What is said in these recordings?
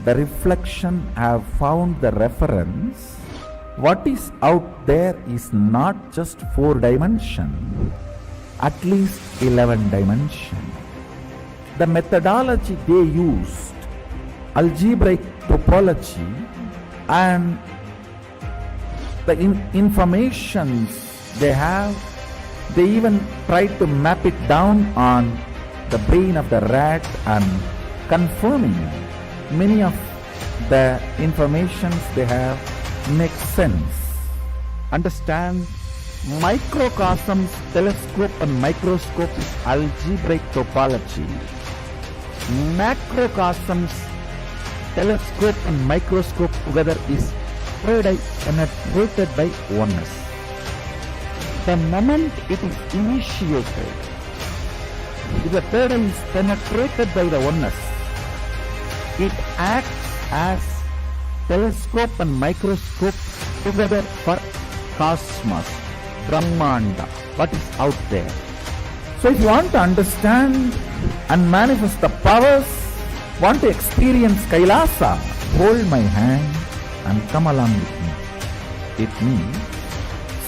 the reflection have found the reference. What is out there is not just 4 dimension, at least 11 dimension. The methodology they used, algebraic topology, and the informations they have, they even try to map it down on the brain of the rat and confirming many of the informations they have make sense. Understand, microcosms, telescope and microscope is algebraic topology. Macrocosms, telescope and microscope together is penetrated by oneness. The moment it is initiated, if the third eye is penetrated by the oneness, it acts as telescope and microscope together for cosmos, Brahmanda, what is out there. So if you want to understand and manifest the powers, want to experience Kailasa, hold my hand and come along with me. With me,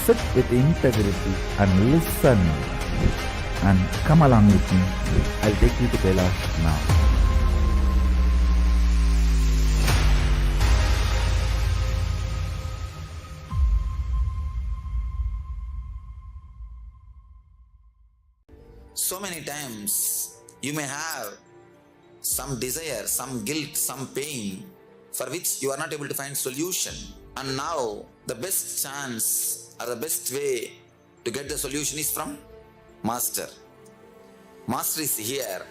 sit with integrity and listen and come along with me. I'll take you to Kailash now. So many times you may have some desire, some guilt, some pain for which you are not able to find solution. And now the best chance or the best way to get the solution is from Master. Master is here.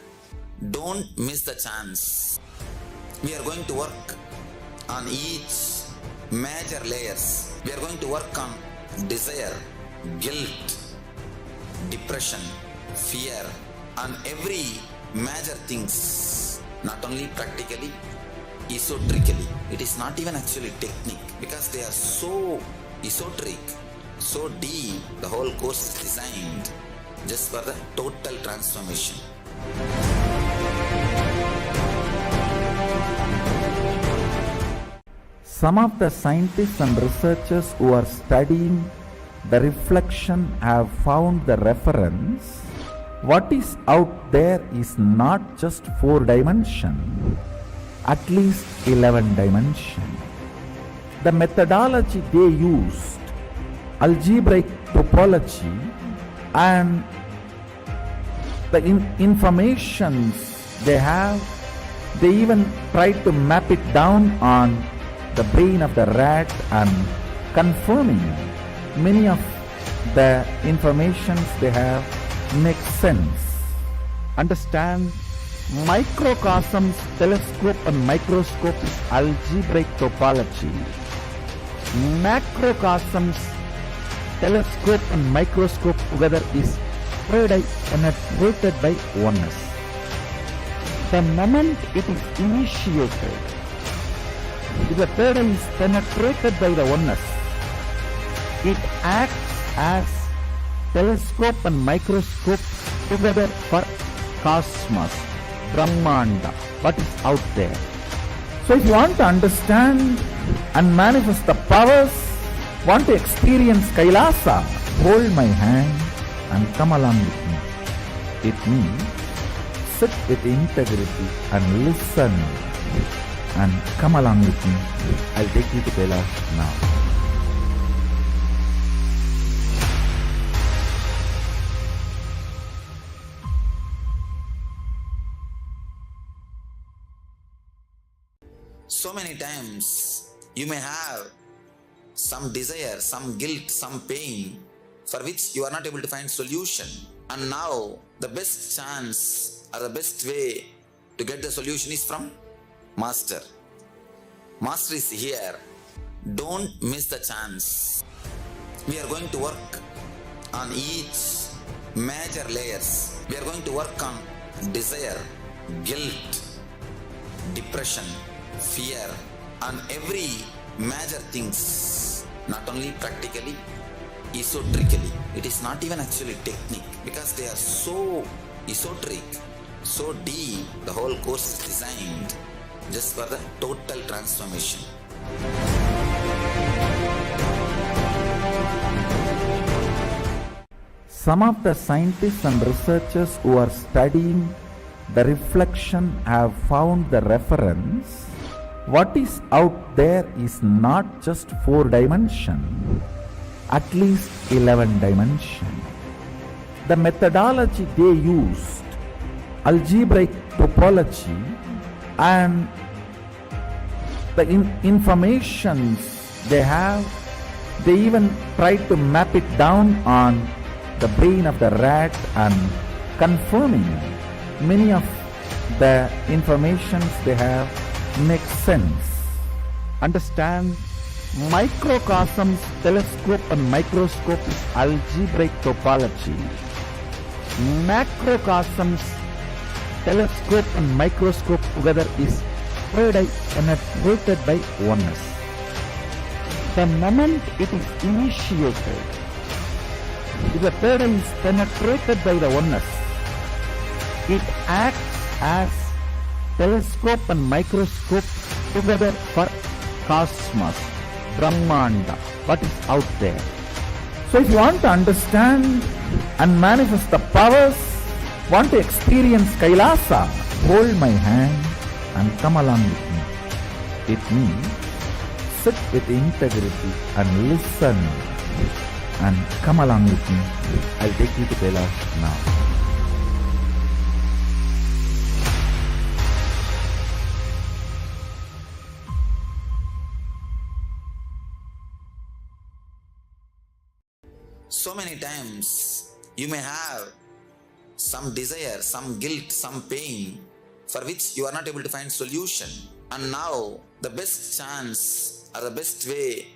Don't miss the chance. We are going to work on each major layers. We are going to work on desire, guilt, depression, fear, and every major things, not only practically, esoterically. It is not even actually technique, because they are so esoteric, so deep. The whole course is designed just for the total transformation. Some of the scientists and researchers who are studying the reflection have found the reference. What is out there is not just 4 dimension, at least 11 dimension. The methodology they used, algebraic topology, and the informations they have, they even try to map it down on the brain of the rat and confirming many of the informations they have make sense. Understand, microcosms, telescope and microscope is algebraic topology. Macrocosms, telescope and microscope together is penetrated by oneness. The moment it is initiated, if the third eye is penetrated by the oneness, it acts as telescope and microscope together for cosmos, Brahmanda, what is out there. So if you want to understand and manifest the powers, want to experience Kailasa, hold my hand and come along with me. With me, sit with integrity and listen and come along with me. I'll take you to Kailash now. So many times you may have some desire, some guilt, some pain for which you are not able to find solution. And now the best chance or the best way to get the solution is from Master. Master is here. Don't miss the chance. We are going to work on each major layers. We are going to work on desire, guilt, depression, fear, and every major things, not only practically, esoterically. It is not even actually technique, because they are so esoteric, so deep. The whole course is designed just for the total transformation. Some of the scientists and researchers who are studying the reflection have found the reference. What is out there is not just 4 dimension, at least 11 dimension. The methodology they used, algebraic topology, and the informations they have, they even tried to map it down on the brain of the rat and confirming many of the informations they have makes sense. Understand, microcosms, telescope and microscope is algebraic topology. Macrocosms, telescope and microscope together is penetrated by oneness. The moment it is initiated, if the paradise is penetrated by the oneness, it acts as telescope and microscope together for cosmos, Brahmanda, what is out there. So if you want to understand and manifest the powers, want to experience Kailasa, hold my hand and come along with me. With me, sit with integrity and listen. And come along with me. I'll take you to Kailash now. So many times you may have some desire, some guilt, some pain for which you are not able to find solution. And now the best chance or the best way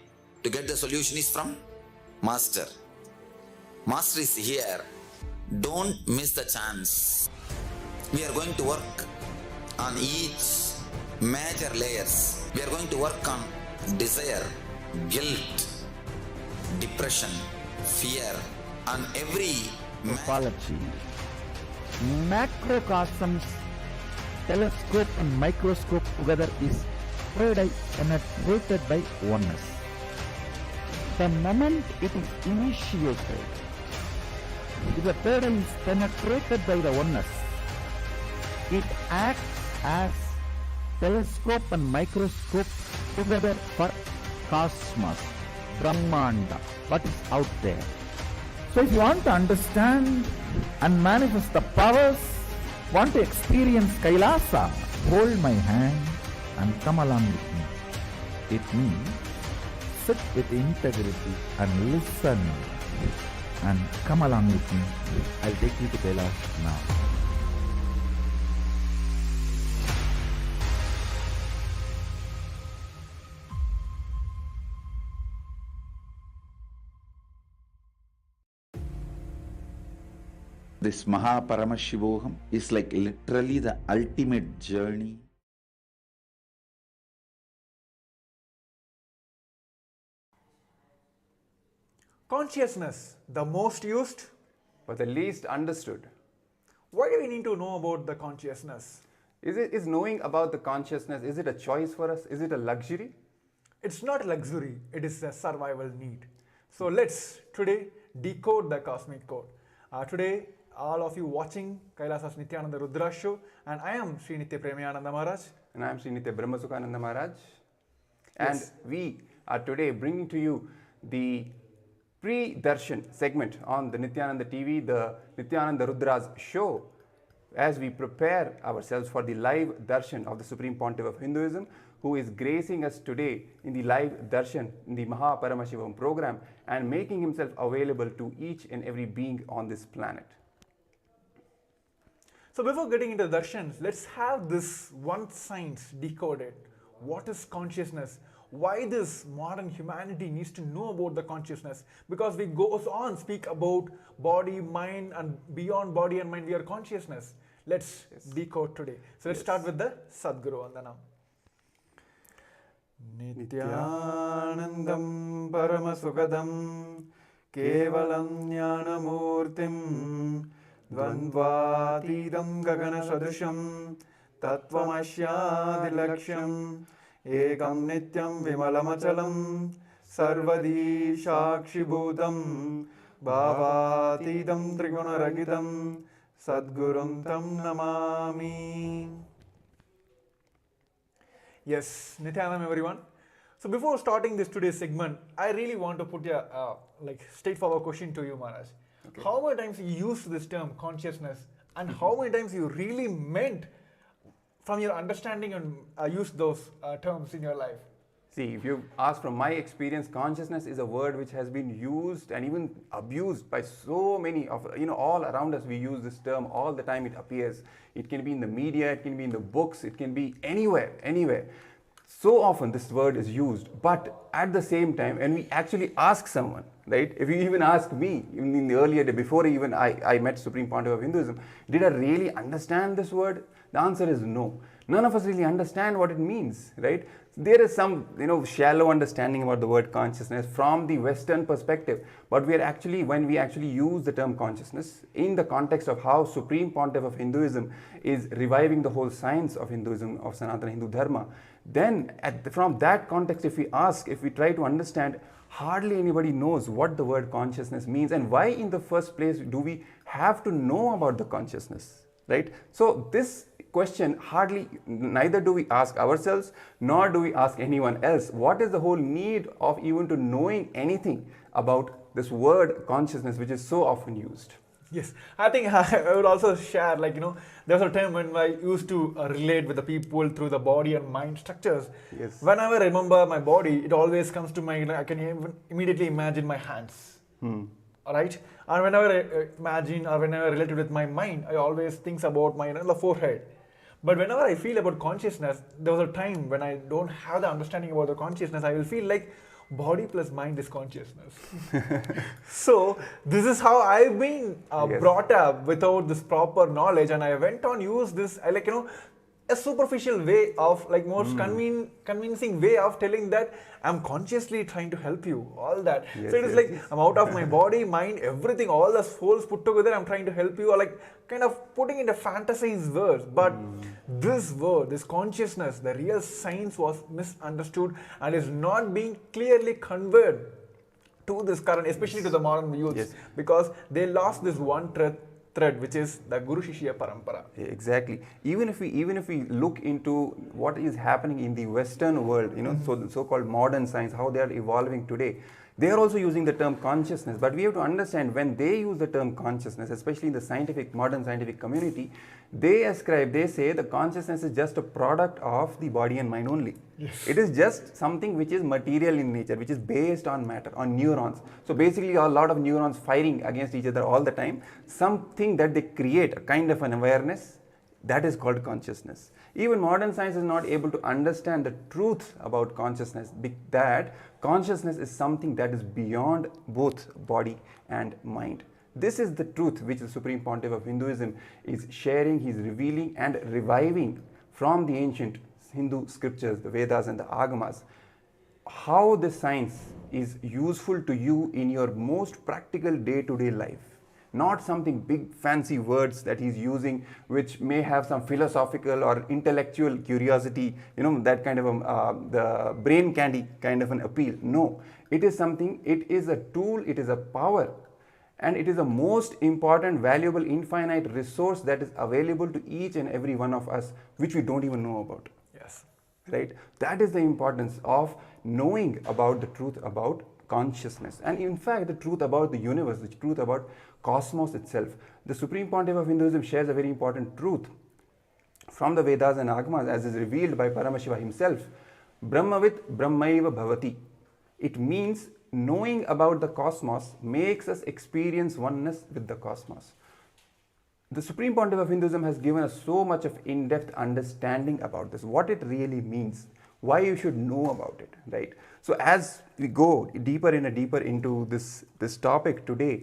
to get the solution is from Master. Master is here. Don't miss the chance. We are going to work on each major layers. We are going to work on desire, guilt, depression, fear, on every topology. Macrocosms, telescope and microscope together is penetrated by oneness. The moment it is initiated, if the paradise is penetrated by the oneness, it acts as telescope and microscope together for cosmos, Brahmanda, what is out there. So if you want to understand and manifest the powers, want to experience Kailasa, hold my hand and come along with me. With me, sit with integrity and listen. And come along with me. I'll take you to Kailash now. This Paramashivam is like literally the ultimate journey. Consciousness, the most used, but the least understood. Why do we need to know about the consciousness? Is knowing about the consciousness, is it a choice for us? Is it a luxury? It's not a luxury, it is a survival need. So let's today decode the cosmic code. Today, all of you watching SPH Nithyananda Rudra show, and I am Sri Nithya Premayananda Maharaj. And I am Sri Nithya Brahmasukhananda Maharaj. And Yes. we are today bringing to you the pre-darshan segment on the Nithyananda TV, the Nithyananda Rudra's show, as we prepare ourselves for the live darshan of the Supreme Pontiff of Hinduism, who is gracing us today in the live darshan in the Paramashivam program and making himself available to each and every being on this planet. So before getting into the darshans, let's have this one science decoded. What is consciousness? Why this modern humanity needs to know about the consciousness? Because we goes on speak about body, mind, and beyond body and mind we are consciousness. Let's decode today. So let's start with the Sadguru Vandanam. Nithyanandam Paramasukadam Kevalam Jnanamurtim Dvandvatidam Gagana Sadrisham Tattvamashyaadilaksham Ekam Nityam Vimalamachalam Sarvadi Shakshibhutam Bhavatidam Trigunaragitam Sadgurum Tam Namami. Yes, Nithyanam everyone. So before starting this today's segment, I really want to put a straightforward question to you, Maharaj. Okay. How many times you used this term consciousness, and how many times you really meant from your understanding and used those terms in your life? See, if you ask from my experience, consciousness is a word which has been used and even abused by so many of, all around us. We use this term all the time. It appears. It can be in the media, it can be in the books, it can be anywhere. So often this word is used, but at the same time, when we actually ask someone, right? If you even ask me, even in the earlier day, before even I met Supreme Pontiff of Hinduism, did I really understand this word? The answer is no. None of us really understand what it means, right? There is some, shallow understanding about the word consciousness from the Western perspective, but when we actually use the term consciousness in the context of how Supreme Pontiff of Hinduism is reviving the whole science of Hinduism, of Sanatana Hindu Dharma, then from that context, if we try to understand, hardly anybody knows what the word consciousness means and why in the first place do we have to know about the consciousness, right? So this question neither do we ask ourselves nor do we ask anyone else. What is the whole need of even to knowing anything about this word consciousness, which is so often used? Yes, I think I would also share, there was a time when I used to relate with the people through the body and mind structures. Yes. Whenever I remember my body, it always comes to my, I can even immediately imagine my hands. Right? And whenever I imagine or whenever I relate with my mind, I always think about my the forehead. But whenever I feel about consciousness, there was a time when I don't have the understanding about the consciousness, I will feel like body plus mind is consciousness. So this is how I've been brought up without this proper knowledge, and I went on use this a superficial way of most convincing way of telling that I'm consciously trying to help you, all that. So it is I'm out of my body, mind, everything, all the souls put together, I'm trying to help you, or kind of putting in a fantasized words. But this word, this consciousness, the real science was misunderstood and is not being clearly conveyed to this current, especially to the modern youths, because they lost this one thread, which is the Guru Shishya Parampara. Exactly. Even if we look into what is happening in the Western world, so the so-called modern science, how they are evolving today, they are also using the term consciousness. But we have to understand, when they use the term consciousness, especially in the modern scientific community, they say the consciousness is just a product of the body and mind only. Yes. It is just something which is material in nature, which is based on matter, on neurons. So basically a lot of neurons firing against each other all the time, something that they create, a kind of an awareness, that is called consciousness. Even modern science is not able to understand the truth about consciousness, that consciousness is something that is beyond both body and mind. This is the truth which the Supreme Pontiff of Hinduism is sharing, he is revealing and reviving from the ancient Hindu scriptures, the Vedas and the Agamas. How this science is useful to you in your most practical day-to-day life. Not something big fancy words that he's using which may have some philosophical or intellectual curiosity, that kind of the brain candy kind of an appeal. No, it is something, it is a tool, it is a power, and it is the most important, valuable, infinite resource that is available to each and every one of us, which we don't even know about. Yes. Right? That is the importance of knowing about the truth about consciousness, and in fact the truth about the universe, the truth about cosmos itself. The Supreme Pontiff of Hinduism shares a very important truth from the Vedas and Agamas, as is revealed by Paramashiva himself. Brahmavit Brahmaiva Bhavati. It means knowing about the cosmos makes us experience oneness with the cosmos. The Supreme Pontiff of Hinduism has given us so much of in-depth understanding about this, what it really means, why you should know about it, right? So as we go deeper into this topic today,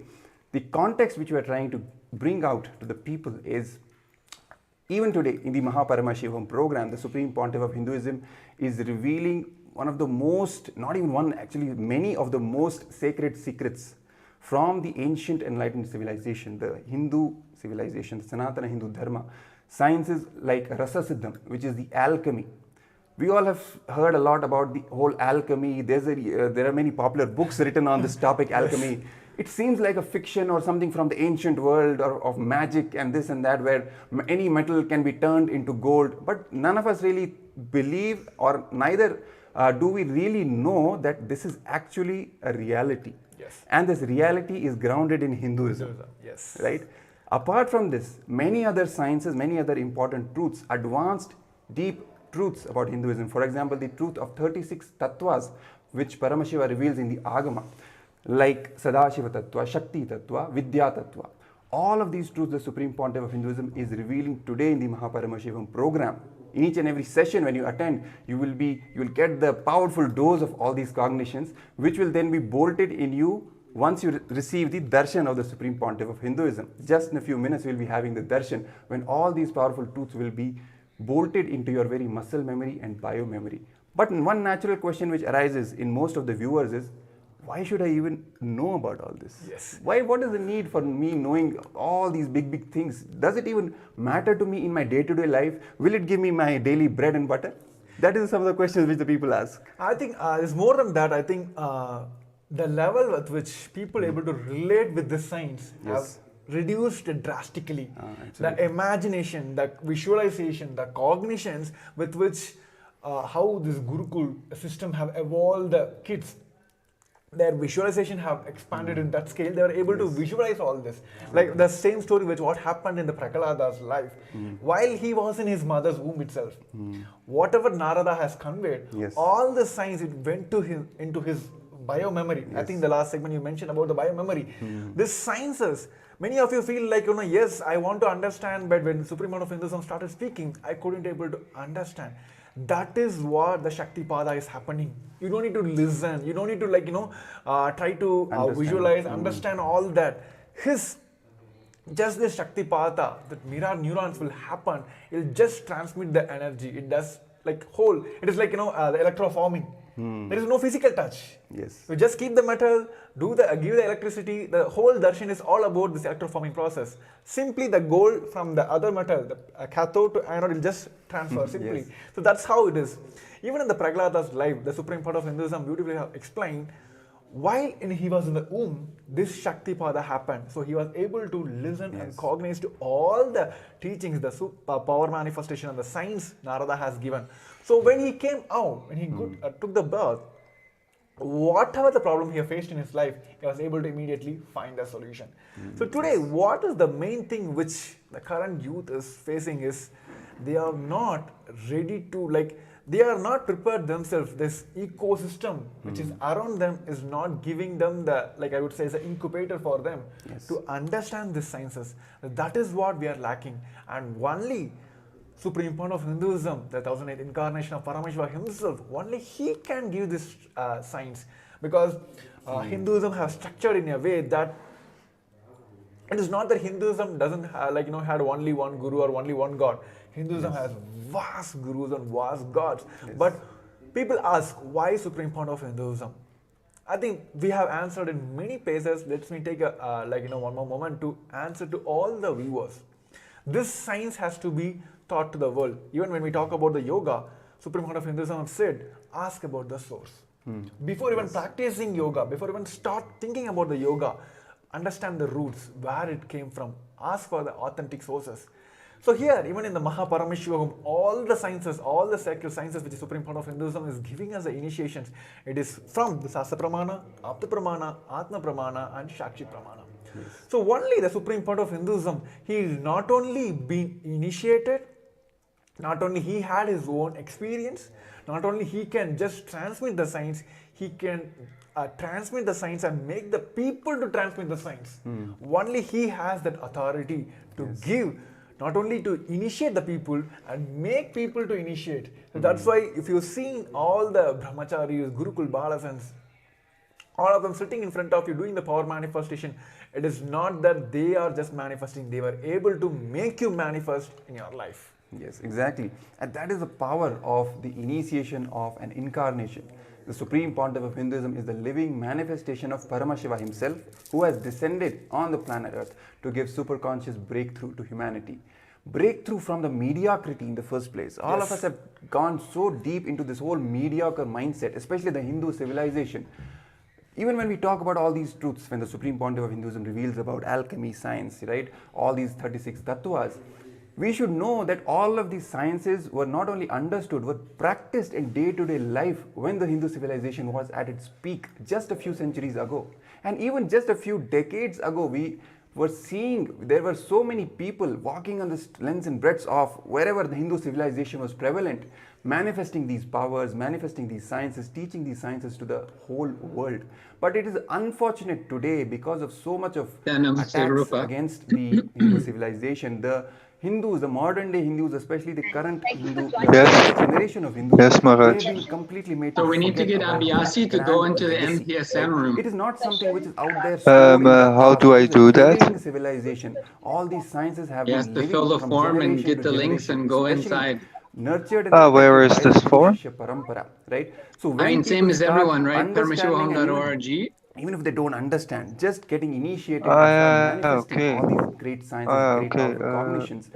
the context which we are trying to bring out to the people is, even today in the Mahaparamashivam program, the Supreme Pontiff of Hinduism is revealing one of the most, not even one, actually many of the most sacred secrets from the ancient enlightened civilization, the Hindu civilization, the Sanatana Hindu Dharma. Sciences like Rasa Siddham, which is the alchemy. We all have heard a lot about the whole alchemy. There are many popular books written on this topic, alchemy. It seems like a fiction or something from the ancient world or of magic and this and that, where any metal can be turned into gold. But none of us really believe, or neither do we really know that this is actually a reality. Yes. And this reality is grounded in Hinduism. Yes. Right? Apart from this, many other sciences, many other important truths, advanced, deep truths about Hinduism. For example, the truth of 36 tattvas, which Paramashiva reveals in the Agama, like Sadashiva Tattva, Shakti Tattva, Vidya Tattva. All of these truths the Supreme Pontiff of Hinduism is revealing today in the Mahaparamashivam program. In each and every session when you attend, you will get the powerful dose of all these cognitions, which will then be bolted in you once you receive the darshan of the Supreme Pontiff of Hinduism. Just in a few minutes, we'll be having the darshan, when all these powerful truths will be bolted into your very muscle memory and bio memory. But one natural question which arises in most of the viewers is, why should I even know about all this? Yes. What is the need for me knowing all these big things? Does it even matter to me in my day-to-day life? Will it give me my daily bread and butter? That is some of the questions which the people ask. I think it's more than that. I think the level at which people are able to relate with this science have reduced drastically. The imagination, the visualization, the cognitions with which how this Gurukul system have evolved the kids, their visualization have expanded in that scale. They are able to visualize all this. Like the same story which what happened in the Prahlada's life. While he was in his mother's womb itself, whatever Narada has conveyed, all the science, it went to him into his bio memory. I think the last segment you mentioned about the bio memory. These sciences, many of you feel like, yes, I want to understand, but when Supreme Lord of Hinduism started speaking, I couldn't able to understand. That is what the Shaktipada is happening. You don't need to listen. You don't need to try to visualize, understand all that. Just this Shaktipada, that mirror neurons will happen. It'll just transmit the energy. It does it is like, the electroforming. There is no physical touch. Yes. You just keep the metal, give the electricity. The whole darshan is all about this electroforming process. Simply the gold from the other metal, the cathode to anode, will just transfer simply. So that's how it is. Even in the Prahlada's life, the Supreme Part of Hinduism beautifully have explained, while he was in the womb, this Shaktipada happened. So he was able to listen and cognize to all the teachings, the power manifestation and the science Narada has given. So when he came out, when he took the birth, whatever the problem he faced in his life, he was able to immediately find a solution. So today, what is the main thing which the current youth is facing is, they are not ready to, they are not prepared themselves. This ecosystem which is around them is not giving them the, I would say, is an incubator for them to understand these sciences. That is what we are lacking. And only Supreme Point of Hinduism, the 1008th incarnation of Paramashiva himself, only he can give this science. Because Hinduism has structured in a way that it is not that Hinduism doesn't have, had only one guru or only one god. Hinduism has vast gurus and vast gods. But people ask, why Supreme Point of Hinduism? I think we have answered in many places. Let me take one more moment to answer to all the viewers. This science has to be taught to the world. Even when we talk about the yoga, Supreme Point of Hinduism said, ask about the source. Before even practicing yoga, before even start thinking about the yoga, understand the roots, where it came from. Ask for the authentic sources. So here, even in the Mahaparamashivam, all the sciences, all the sacred sciences which the Supreme Point of Hinduism is giving us the initiations, it is from the Sasa Pramana, Apta Pramana, Atma Pramana and Shakshi Pramana. So only the Supreme Point of Hinduism, he is not only been initiated, not only he had his own experience, not only he can just transmit the science, he can transmit the science and make the people to transmit the science. Only he has that authority to give, not only to initiate the people and make people to initiate. So that's why if you've seen all the brahmacharis, Gurukul Balasans, all of them sitting in front of you doing the power manifestation, it is not that they are just manifesting, they were able to make you manifest in your life. Yes, exactly. And that is the power of the initiation of an incarnation. The Supreme Pontiff of Hinduism is the living manifestation of Paramashiva himself, who has descended on the planet Earth to give superconscious breakthrough to humanity. breakthrough from the mediocrity in the first place. All of us have gone so deep into this whole mediocre mindset, especially the Hindu civilization. Even when we talk about all these truths, when the Supreme Pontiff of Hinduism reveals about alchemy, science, right, all these 36 tattvas, we should know that all of these sciences were not only understood, were practiced in day-to-day life when the Hindu civilization was at its peak just a few centuries ago. And even just a few decades ago, we were seeing there were so many people walking on the lengths and breadths of wherever the Hindu civilization was prevalent, manifesting these powers, manifesting these sciences, teaching these sciences to the whole world. But it is unfortunate today, because of so much of attacks against the Hindu civilization, the Hindus, the modern day Hindus, especially the current Hindu, the generation of Hindus, Yes, Maharaj. they've been completely made So to we need to forget get about Abhyasi to that go grand into the legacy, MPSM right? room. It is not something which is out there stored in the How past. do I It is do a that? living civilization. All these sciences have He has been to living fill the from form and generation get to the links generation, and go especially inside. nurtured and Where protected is by the this Hindu for? Shishya Parampara, right? So I when mean, people same as start everyone, right? understanding, and Paramashivaham.org. even if they don't understand, just getting initiated and start Yeah, manifesting okay. all these great sciences, great Okay. powerful cognitions,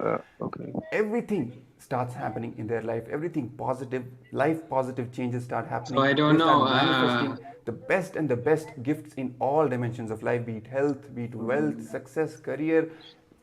Okay. everything starts happening in their life. Everything positive, life positive changes start happening. So I don't They start know, manifesting the best and the best gifts in all dimensions of life, be it health, be it wealth, success, career,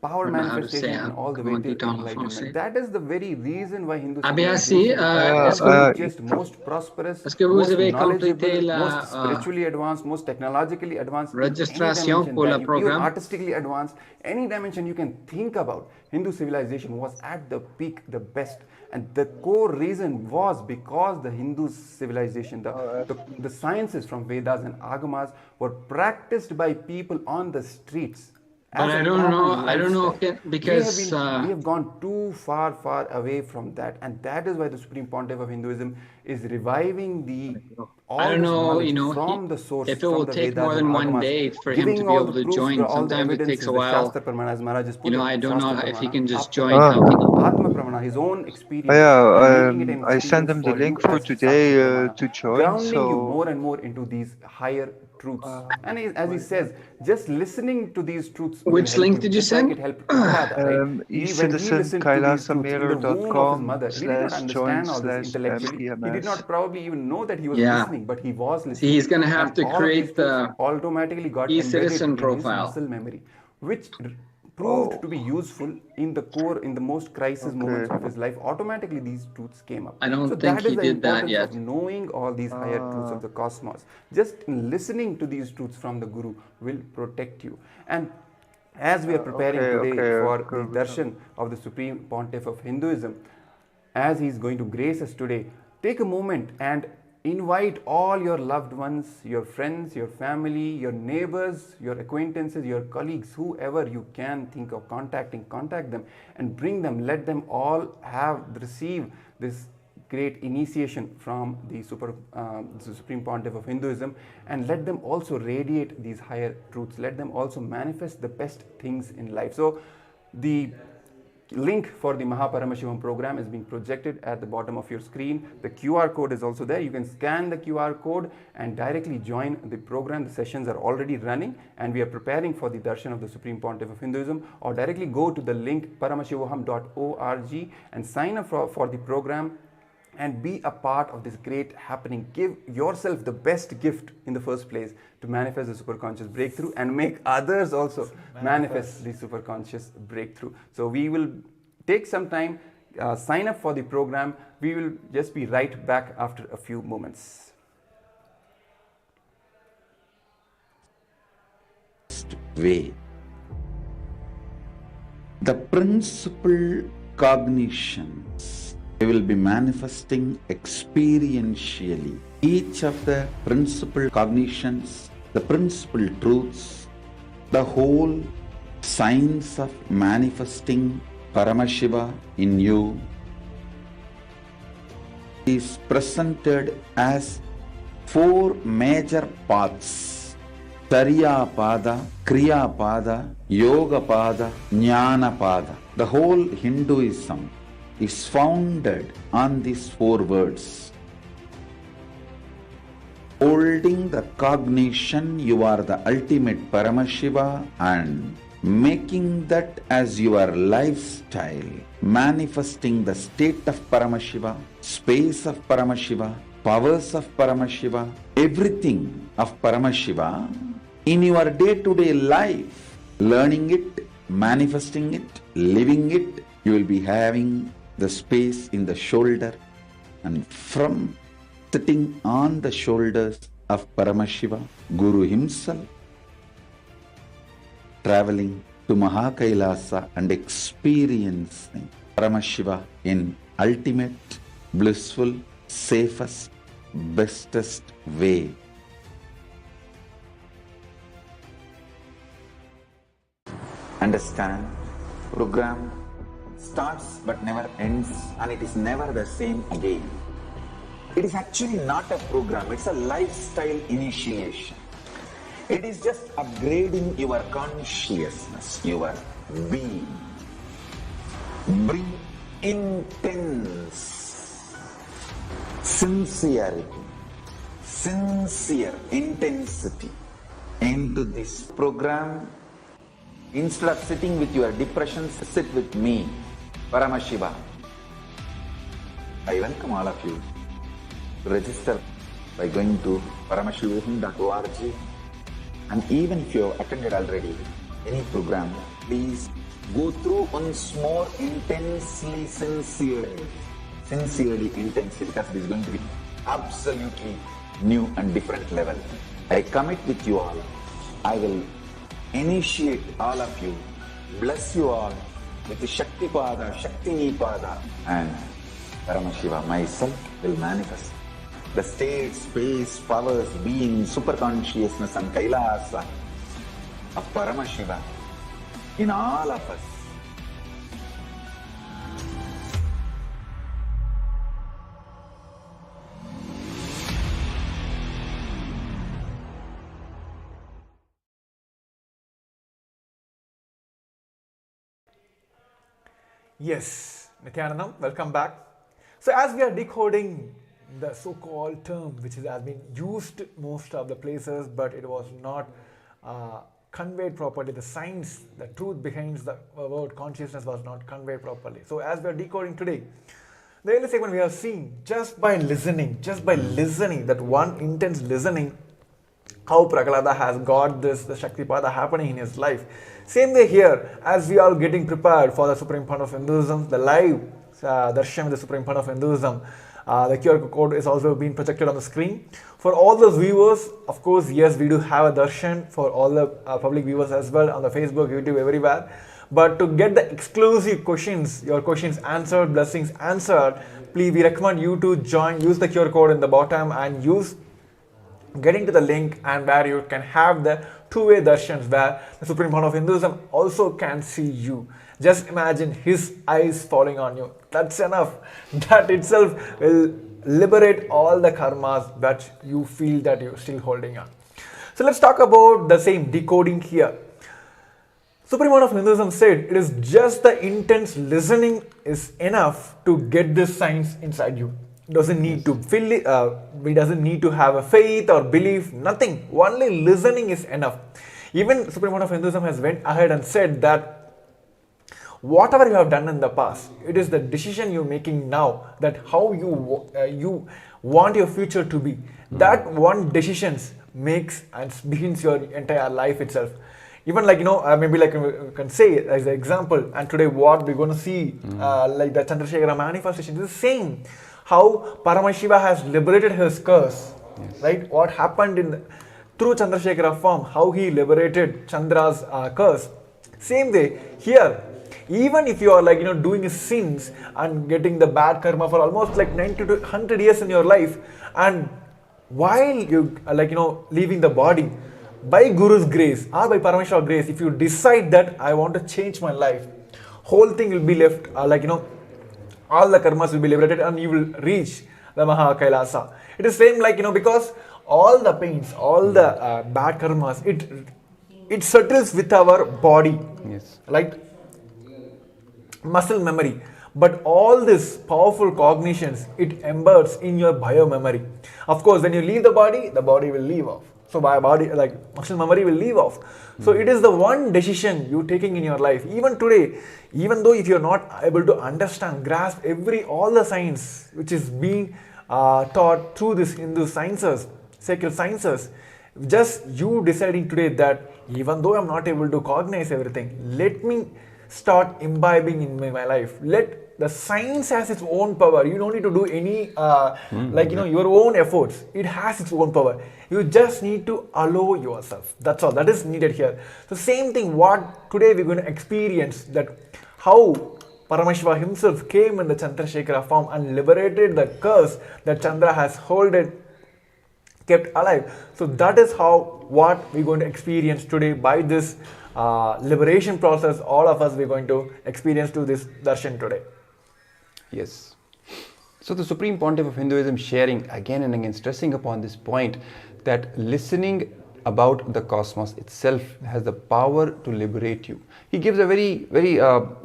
power I don't know how to say manifestation, it. and all the way Comment till it down, enlightenment. français. That is the very reason why Hindu Abhyasi, civilization est-ce was que, the richest, most prosperous, est-ce que vous most avez knowledgeable, complété most la spiritually advanced, most technologically advanced in any registration dimension pour that le you, even programme? artistically advanced, any dimension you can think about, Hindu civilization was at the peak, the best. And the core reason was because the Hindu civilization, the sciences from Vedas and Agamas were practiced by people on the streets. But As I a don't know, common I don't know, lifestyle. because we have gone too far away from that, and that is why the Supreme Pontiff of Hinduism is reviving all I don't this know, knowledge you know, from the source, if it from will the take Vedas more and than one Agamas, day for him to giving be all able the to proofs, join. all the Sometimes it takes evidences, a the while. Shastra Pramana, as Maharaj has put You know, it, I don't know Shastra if he Pramana, can just Apta join. Pramana, How can he? Atma Pramana, his own experience, Yeah, and making it an I sent experience him the for you link for as today Sakshi Pramana, to join. grounding you So more and more into these higher truths. And as he says, just listening to these truths will Which help link you, did you just like send? it helped Prahlada, right? When he listened to these truths in the womb of his mother, he did not understand all this intellectually. He did not probably even know that he was Yeah. listening, but he was See, listening. he's going to have And to all of these create truths the automatically got e-citizen embedded in his profile. muscle memory, which proved to be useful in the core, in the most crisis moments of his life. Automatically these truths came up. I don't So think that is he the did that importance yet. of knowing all these higher truths of the cosmos. Just listening to these truths from the Guru will protect you. And as we are preparing today for the darshan of the Supreme Pontiff of Hinduism, as he is going to grace us today, take a moment and invite all your loved ones, your friends, your family, your neighbors, your acquaintances, your colleagues, whoever you can think of contacting, contact them and bring them. Let them all receive this great initiation from the Supreme Pontiff of Hinduism, and let them also radiate these higher truths. Let them also manifest the best things in life. So the link for the Paramashivam program is being projected at the bottom of your screen. The QR code is also there. You can scan the QR code and directly join the program. The sessions are already running and we are preparing for the darshan of the Supreme Pontiff of Hinduism, or directly go to the link paramashivaham.org and sign up for the program and be a part of this great happening. Give yourself the best gift in the first place to manifest the superconscious breakthrough and make others also manifest the superconscious breakthrough. So we will take some time, sign up for the program. We will just be right back after a few moments. Way. The principal cognitions we will be manifesting experientially. Each of the principal cognitions, the principal truths, the whole science of manifesting Paramashiva in you is presented as four major paths: Charya Pada, Kriya Pada, Yoga Pada, Jnana Pada. The whole Hinduism is founded on these four words. Holding the cognition you are the ultimate Paramashiva, and making that as your lifestyle, manifesting the state of Paramashiva, space of Paramashiva, powers of Paramashiva, everything of Paramashiva in your day-to-day life, learning it, manifesting it, living it. You will be having the space in the shoulder, and from sitting on the shoulders of Paramashiva, Guru himself, traveling to Mahakailasa and experiencing Paramashiva in ultimate, blissful, safest, bestest way. Understand, program starts but never ends, and it is never the same again. It is actually not a program, it's a lifestyle initiation. It is just upgrading your consciousness, your being. Bring intense sincerity, sincere intensity into this program. Instead of sitting with your depressions, sit with me, Paramashiva. I welcome all of you to register by going to paramashivam.org. And even if you have attended already any program, please go through once more intensely, sincerely, because it is going to be absolutely new and different level. I commit with you all. I will initiate all of you, bless you all with the Shakti Pada, Shakti Pada, and Paramashiva myself will manifest the state, space, powers, being, superconsciousness and Kailasa of Paramashiva in all of us. Yes, Nithyanandam, welcome back. So as we are decoding the so-called term which has been used most of the places, but it was not conveyed properly, the science, the truth behind the word consciousness was not conveyed properly. So as we are decoding today, the early segment we have seen, just by listening, that one intense listening, how Prahlada has got this, the Shaktipada happening in his life. Same way here, as we are getting prepared for the Supreme Fund of Hinduism, the live darshan with the Supreme Fund of Hinduism, the QR code is also being projected on the screen. For all those viewers, of course, yes, we do have a darshan for all the public viewers as well on the Facebook, YouTube, everywhere. But to get the exclusive questions, your questions answered, blessings answered, please, we recommend you to join, use the QR code in the bottom and getting to the link, and where you can have the two-way darshans where the Supreme Fund of Hinduism also can see you. Just imagine his eyes falling on you. That's enough. That itself will liberate all the karmas that you feel that you're still holding on. So let's talk about the same decoding here. Supreme Fund of Hinduism said it is just the intense listening is enough to get this science inside you. Doesn't need to feel it, we doesn't need to have a faith or belief, nothing. Only listening is enough. Even Supreme Fund of Hinduism has went ahead and said that whatever you have done in the past, it is the decision you're making now, that how you want your future to be. That one decision makes and begins your entire life itself. Even like, maybe like you can say as an example, and today what we're going to see, like the Chandrashekara manifestation is the same. How Paramashiva has liberated his curse, right? What happened through Chandrashekara form, how he liberated Chandra's curse. Same way here, even if you are like doing sins and getting the bad karma for almost like 90 to 100 years in your life, and while you leaving the body, by Guru's grace or by Paramashiva's grace, if you decide that I want to change my life, whole thing will be left all the karmas will be liberated and you will reach the Maha Kailasa. It is same like, because all the pains, all the bad karmas, it settles with our body. Yes. Like muscle memory. But all this powerful cognitions, it embeds in your bio memory. Of course, when you leave the body will leave off. So my body, like muscle memory will leave off. So it is the one decision you're taking in your life. Even today, even though if you're not able to understand, grasp all the science which is being taught through this Hindu sciences, sacred sciences, just you deciding today that even though I'm not able to cognize everything, let me start imbibing in my life. Let the science has its own power. You don't need to do any your own efforts. It has its own power. You just need to allow yourself. That's all that is needed here. So same thing what today we're going to experience, that how Paramashiva himself came in the Chandrashekara form and liberated the curse that Chandra has kept alive. So that is how what we're going to experience today by this liberation process. All of us we're going to experience to this darshan today. Yes. So the Supreme Pontiff of Hinduism sharing again and again, stressing upon this point that listening about the cosmos itself has the power to liberate you. He gives a very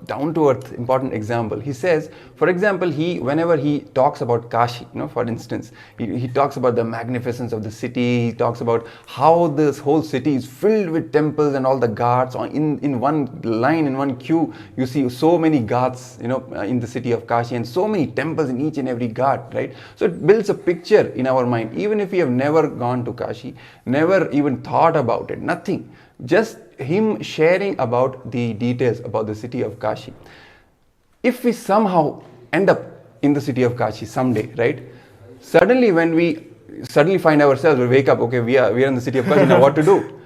down-to-earth important example. He says, for example, whenever he talks about Kashi, for instance, he talks about the magnificence of the city. He talks about how this whole city is filled with temples and all the ghats. In one line, in one queue, you see so many ghats, in the city of Kashi, and so many temples in each and every ghat, right? So it builds a picture in our mind, even if we have never gone to Kashi, never even thought about it, nothing. Just him sharing about the details about the city of Kashi. If we somehow end up in the city of Kashi someday, right? Suddenly when we find ourselves, we wake up, okay, we are in the city of Kashi, now what to do?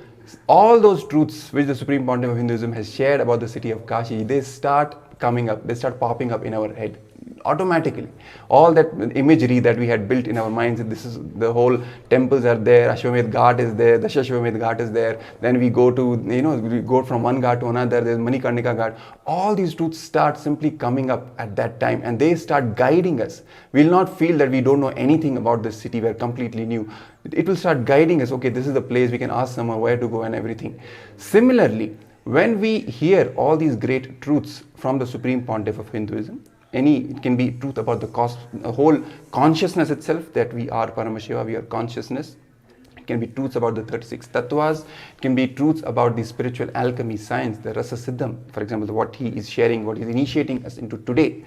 All those truths which the Supreme Pontiff of Hinduism has shared about the city of Kashi, they start coming up, they start popping up in our head automatically. All that imagery that we had built in our minds, this is the whole temples are there, Ashwamedh Ghat is there, Dashashwamedh Ghat is there, then we go to, we go from one ghat to another, there's Manikarnika Ghat. All these truths start simply coming up at that time, and they start guiding us. We'll not feel that we don't know anything about this city, we're completely new. It will start guiding us, okay, this is the place, we can ask someone where to go and everything. Similarly, when we hear all these great truths from the Supreme Pontiff of Hinduism, it can be truth about the whole consciousness itself, that we are Paramashiva, we are consciousness. It can be truths about the 36 tattvas. It can be truths about the spiritual alchemy science, the Rasa Siddham, for example, what he is sharing, what he is initiating us into today.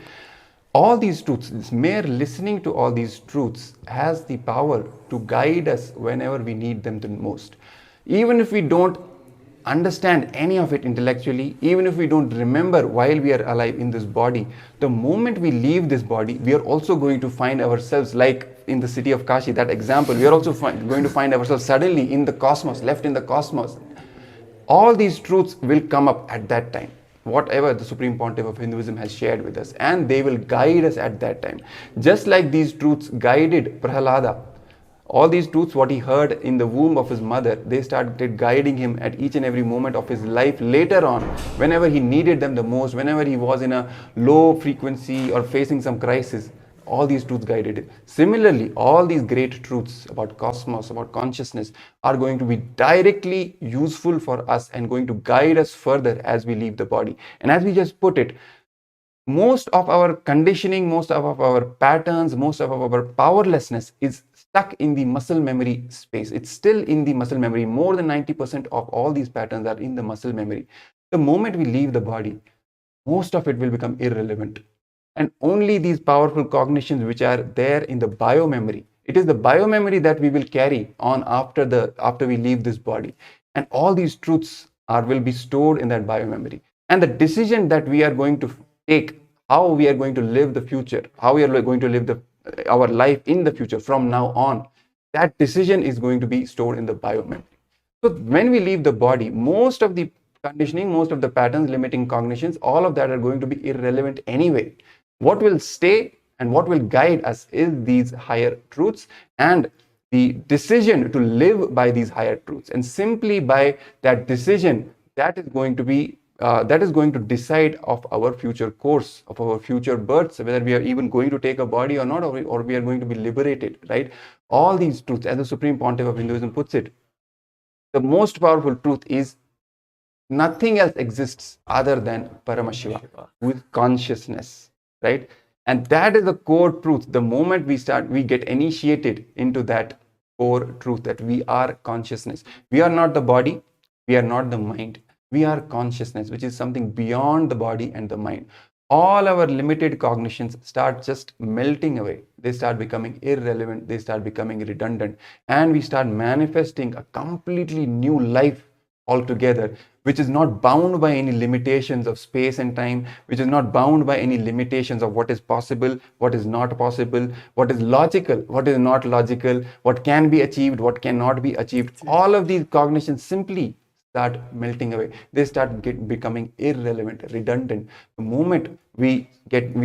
All these truths, this mere listening to all these truths has the power to guide us whenever we need them the most. Even if we don't understand any of it intellectually, even if we don't remember while we are alive in this body, the moment we leave this body, we are also going to find ourselves, like in the city of Kashi, that example, we are also going to find ourselves suddenly in the cosmos, left in the cosmos. All these truths will come up at that time, whatever the Supreme Pontiff of Hinduism has shared with us, and they will guide us at that time. Just like these truths guided Prahalada, all these truths, what he heard in the womb of his mother, they started guiding him at each and every moment of his life later on, whenever he needed them the most, whenever he was in a low frequency or facing some crisis. All these truths guided him. Similarly, all these great truths about cosmos, about consciousness, are going to be directly useful for us and going to guide us further as we leave the body. And as we just put it, most of our conditioning, most of our patterns, most of our powerlessness is stuck in the muscle memory space. It's still in the muscle memory. More than 90% of all these patterns are in the muscle memory. The moment we leave the body, most of it will become irrelevant. And only these powerful cognitions which are there in the biomemory, it is the biomemory that we will carry on after we leave this body. And all these truths will be stored in that biomemory. And the decision that we are going to take, how we are going to live the future, how we are going to live our life in the future from now on, that decision is going to be stored in the biomemory. So when we leave the body, most of the conditioning, most of the patterns, limiting cognitions, all of that are going to be irrelevant anyway. What will stay and what will guide us is these higher truths and the decision to live by these higher truths. And simply by that decision, that is going to decide of our future course, of our future births, whether we are even going to take a body or not, or we are going to be liberated, right? All these truths, as the Supreme Pontiff of Hinduism puts it, the most powerful truth is nothing else exists other than Paramashiva with consciousness, right? And that is the core truth. The moment we get initiated into that core truth that we are consciousness. We are not the body, we are not the mind. We are consciousness, which is something beyond the body and the mind. All our limited cognitions start just melting away. They start becoming irrelevant, they start becoming redundant, and we start manifesting a completely new life altogether, which is not bound by any limitations of space and time, which is not bound by any limitations of what is possible, what is not possible, what is logical, what is not logical, what can be achieved, what cannot be achieved. All of these cognitions simply start melting away. They start becoming irrelevant, redundant. The moment we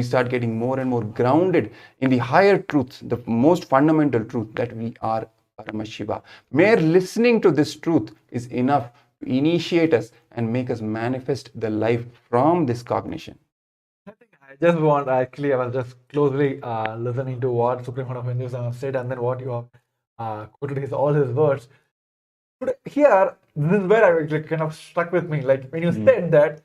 start getting more and more grounded in the higher truths, the most fundamental truth that we are Paramashiva. Mere listening to this truth is enough to initiate us and make us manifest the life from this cognition. I think I just want, actually, I was just closely listening to what Supreme Court of Hinduism have said, and then what you have quoted his all his words. But here, this is where I actually kind of stuck with me. Like when you said that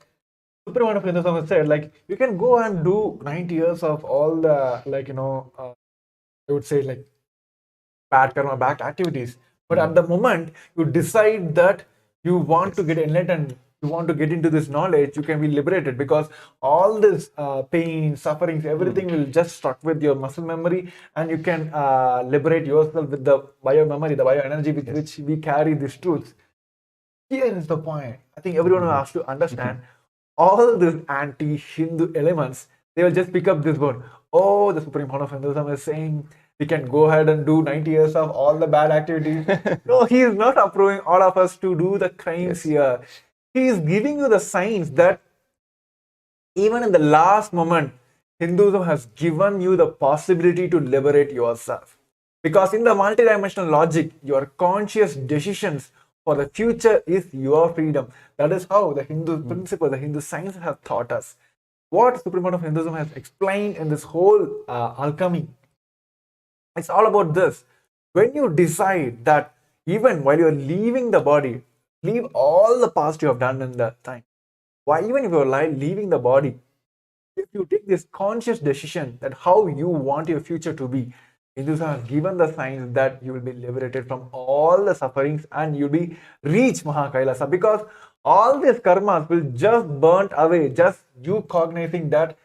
Supreme Court of Hinduism has said, like you can go and do 90 years of all the, like, I would say, like bad karma, bad activities. But at the moment you decide that you want to get enlightened, you want to get into this knowledge, you can be liberated, because all this pain, sufferings, everything will just stuck with your muscle memory, and you can liberate yourself with the bio memory, the bio energy with which we carry these truths. Here is the point. I think everyone has to understand. All these anti-Hindu elements, they will just pick up this word. Oh, the Supreme Court of Hinduism is saying we can go ahead and do 90 years of all the bad activities. No, he is not approving all of us to do the crimes here. He is giving you the signs that even in the last moment, Hinduism has given you the possibility to liberate yourself. Because in the multidimensional logic, your conscious decisions for the future is your freedom. That is how the Hindu principle, the Hindu science has taught us. What Supreme Court of Hinduism has explained in this whole alchemy, it's all about this. When you decide that even while you're leaving the body, leave all the past you have done in the time. Why, even if you're leaving the body, if you take this conscious decision that how you want your future to be, Hindus have given the signs that you will be liberated from all the sufferings and you'll be reach Mahakailasa, because all these karmas will just burnt away, just you cognizing that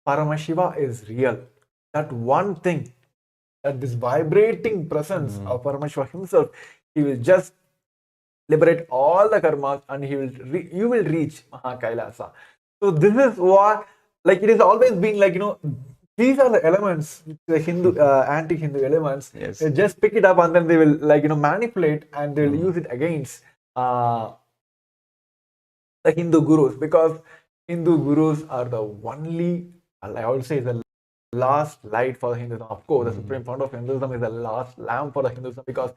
Paramashiva is real. That one thing, that this vibrating presence of Paramashiva himself, he will just liberate all the karmas and you will reach Mahakailasa. So this is what, like, it has always been like, these are the elements, the Hindu, anti-Hindu elements. Yes. They just pick it up and then they will, like, manipulate and they will use it against the Hindu gurus, because Hindu gurus are the only, I would say, the last light for Hinduism. Of course, the Supreme Founder of Hinduism is the last lamp for the Hinduism, because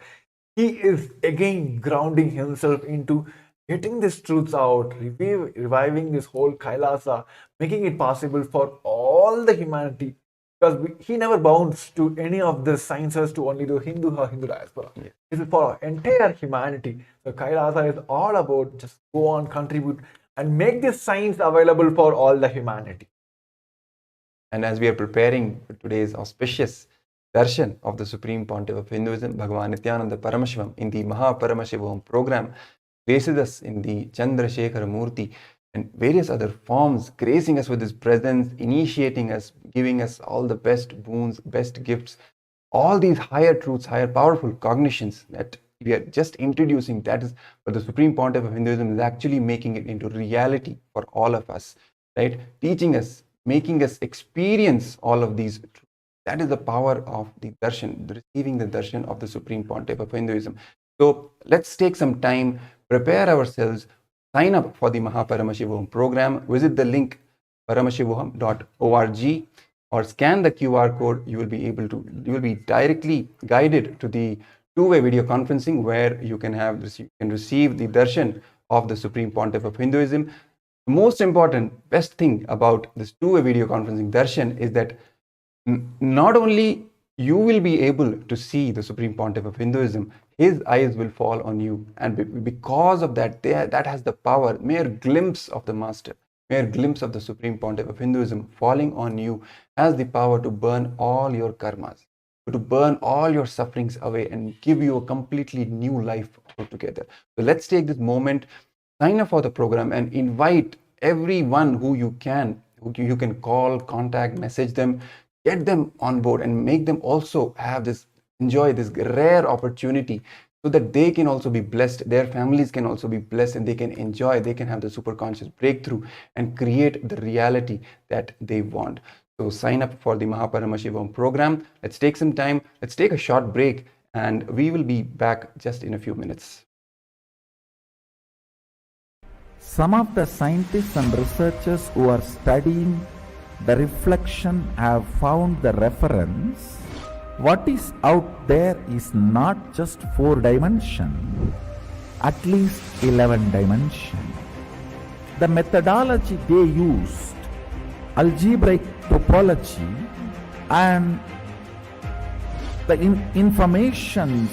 he is again grounding himself into getting these truths out, reviving this whole Kailasa, making it possible for all the humanity. Because he never bounds to any of the sciences to only the Hindu or Hindu diaspora. Yeah. It is for entire humanity. So Kailasa is all about just go on, contribute, and make this science available for all the humanity. And as we are preparing for today's auspicious darshan of the Supreme Pontiff of Hinduism, Bhagavan Nithyananda Paramashivam, in the Paramashivam program, graces us in the Chandrashekara Murti and various other forms, gracing us with his presence, initiating us, giving us all the best boons, best gifts, all these higher truths, higher powerful cognitions that we are just introducing. That is what the Supreme Pontiff of Hinduism is actually making it into reality for all of us, right? Teaching us, making us experience all of these truths. That is the power of the darshan, receiving the darshan of the Supreme Pontiff of Hinduism. So let's take some time, prepare ourselves, sign up for the Paramashivam program, visit the link paramashivam.org or scan the QR code. You will be directly guided to the two-way video conferencing where you can receive the darshan of the Supreme Pontiff of Hinduism. The most important, best thing about this two-way video conferencing darshan is that not only you will be able to see the Supreme Pontiff of Hinduism, his eyes will fall on you, and because of that, that has the power, mere glimpse of the Master, mere glimpse of the Supreme Pontiff of Hinduism falling on you has the power to burn all your karmas. to burn all your sufferings away and give you a completely new life altogether. So let's take this moment, sign up for the program, and invite everyone who you can call, contact, message them, get them on board, and make them also enjoy this rare opportunity, so that they can also be blessed, their families can also be blessed, and they can have the super conscious breakthrough and create the reality that they want. So sign up for the Mahaparamashivam program. Let's take some time, let's take a short break, and we will be back just in a few minutes. Some of the scientists and researchers who are studying the reflection have found the reference. What is out there is not just 4 dimensions, at least 11 dimensions. The methodology they used, algebraic topology, and the information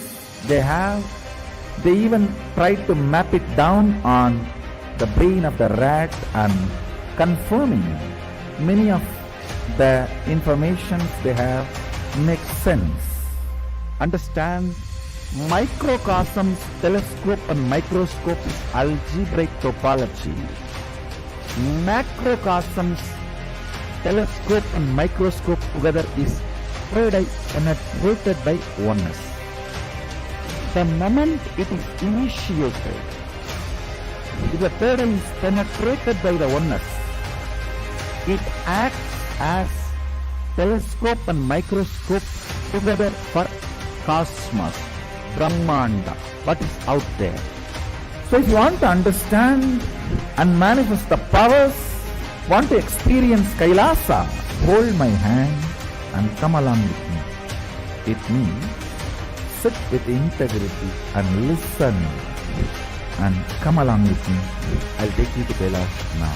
they have, they even tried to map it down on the brain of the rat and confirming many of the information they have makes sense. Understand, microcosms, telescope and microscope is algebraic topology. Macrocosms, telescope and microscope together is penetrated by oneness. The moment it is initiated, if the third eye is penetrated by the oneness, it acts as telescope and microscope together for cosmos, Brahmanda, what is out there. So if you want to understand and manifest the powers, want to experience Kailasa, hold my hand and come along with me. It means sit with integrity and listen and come along with me. I'll take you to Kailash now.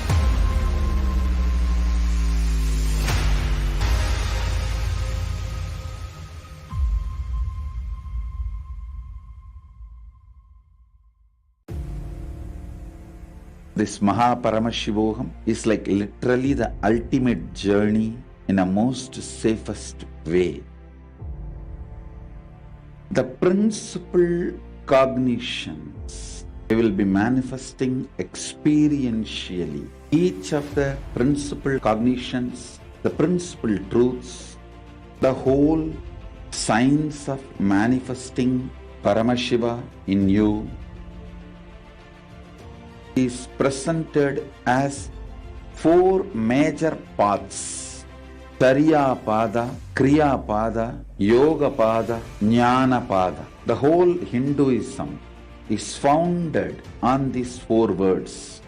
This Mahaparamashivoham is like literally the ultimate journey in a most safest way. The principal cognitions we will be manifesting experientially. Each of the principal cognitions, the principal truths, the whole science of manifesting Paramashiva in you is presented as 4 major paths: Tariya Pada, Kriya Pada, Yoga Pada, Jnana Pada. The whole Hinduism is founded on these 4 words.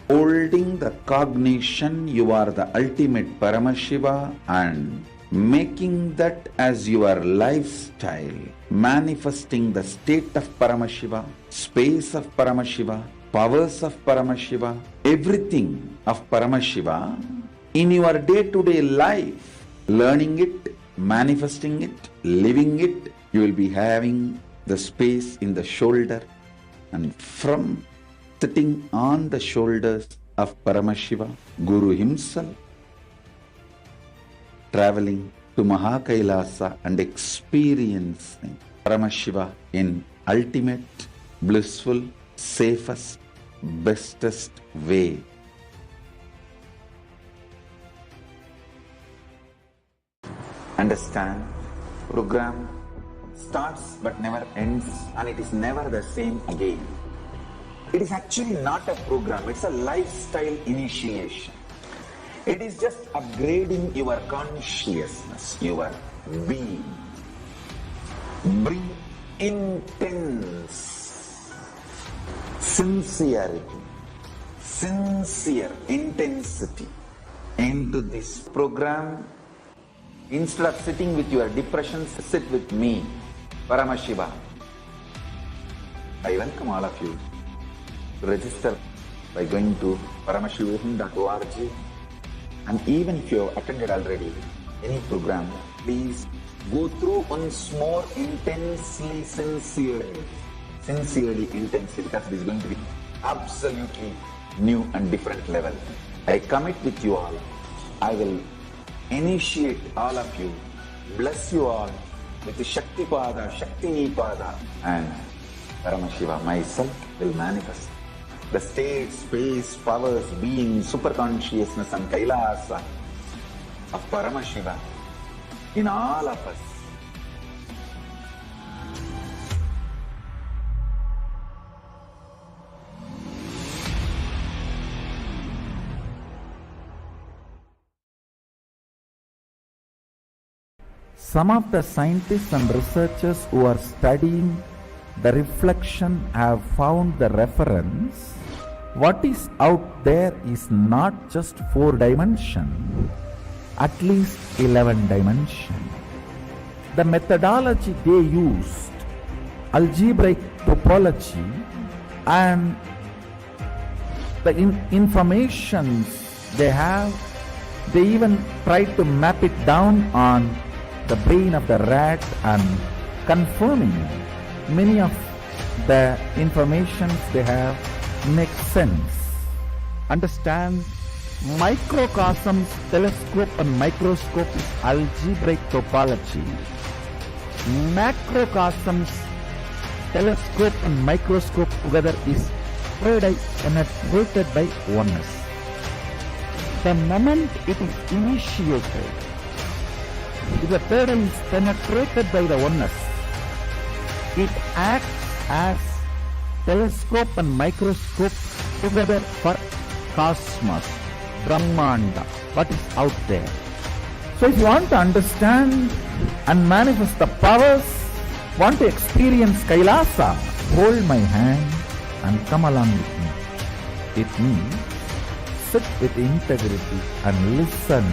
Holding the cognition you are the ultimate Paramashiva and making that as your lifestyle, manifesting the state of Paramashiva, space of Paramashiva, powers of Paramashiva, everything of Paramashiva in your day-to-day life, learning it, manifesting it, living it. You will be having the space in the shoulder, and from sitting on the shoulders of Paramashiva, Guru himself, traveling to Mahakailasa and experiencing Paramashiva in ultimate, blissful, safest, bestest way. Understand, program starts but never ends, and it is never the same again. It is actually not a program, it's a lifestyle initiation. It is just upgrading your consciousness, your being. Bring intense sincerity, sincere intensity into this program. Instead of sitting with your depressions, sit with me, Paramashiva. I welcome all of you to register by going to paramashivoham.org. And even if you have attended already any program, please go through once more intensely, sincerely, because it is going to be absolutely new and different level. I commit with you all. I will initiate all of you, bless you all with the Shakti Pada, Shakti Nipada, and Paramashiva myself will manifest the state, space, powers, being, superconsciousness and Kailasa of Paramashiva in all of us. Some of the scientists and researchers who are studying the reflection have found the reference. What is out there is not just 4 dimension, at least 11 dimension. The methodology they used, algebraic topology, and the informations they have, they even tried to map it down on the brain of the rat and confirming many of the informations they have makes sense. Understand, microcosms, telescope and microscope is algebraic topology. Macrocosms, telescope and microscope together is penetrated by oneness. The moment it is initiated, if the pattern is penetrated by the oneness, it acts as telescope and microscope together for cosmos, Brahmanda, what is out there. So if you want to understand and manifest the powers, want to experience Kailasa, hold my hand and come along with me. It means sit with integrity and listen.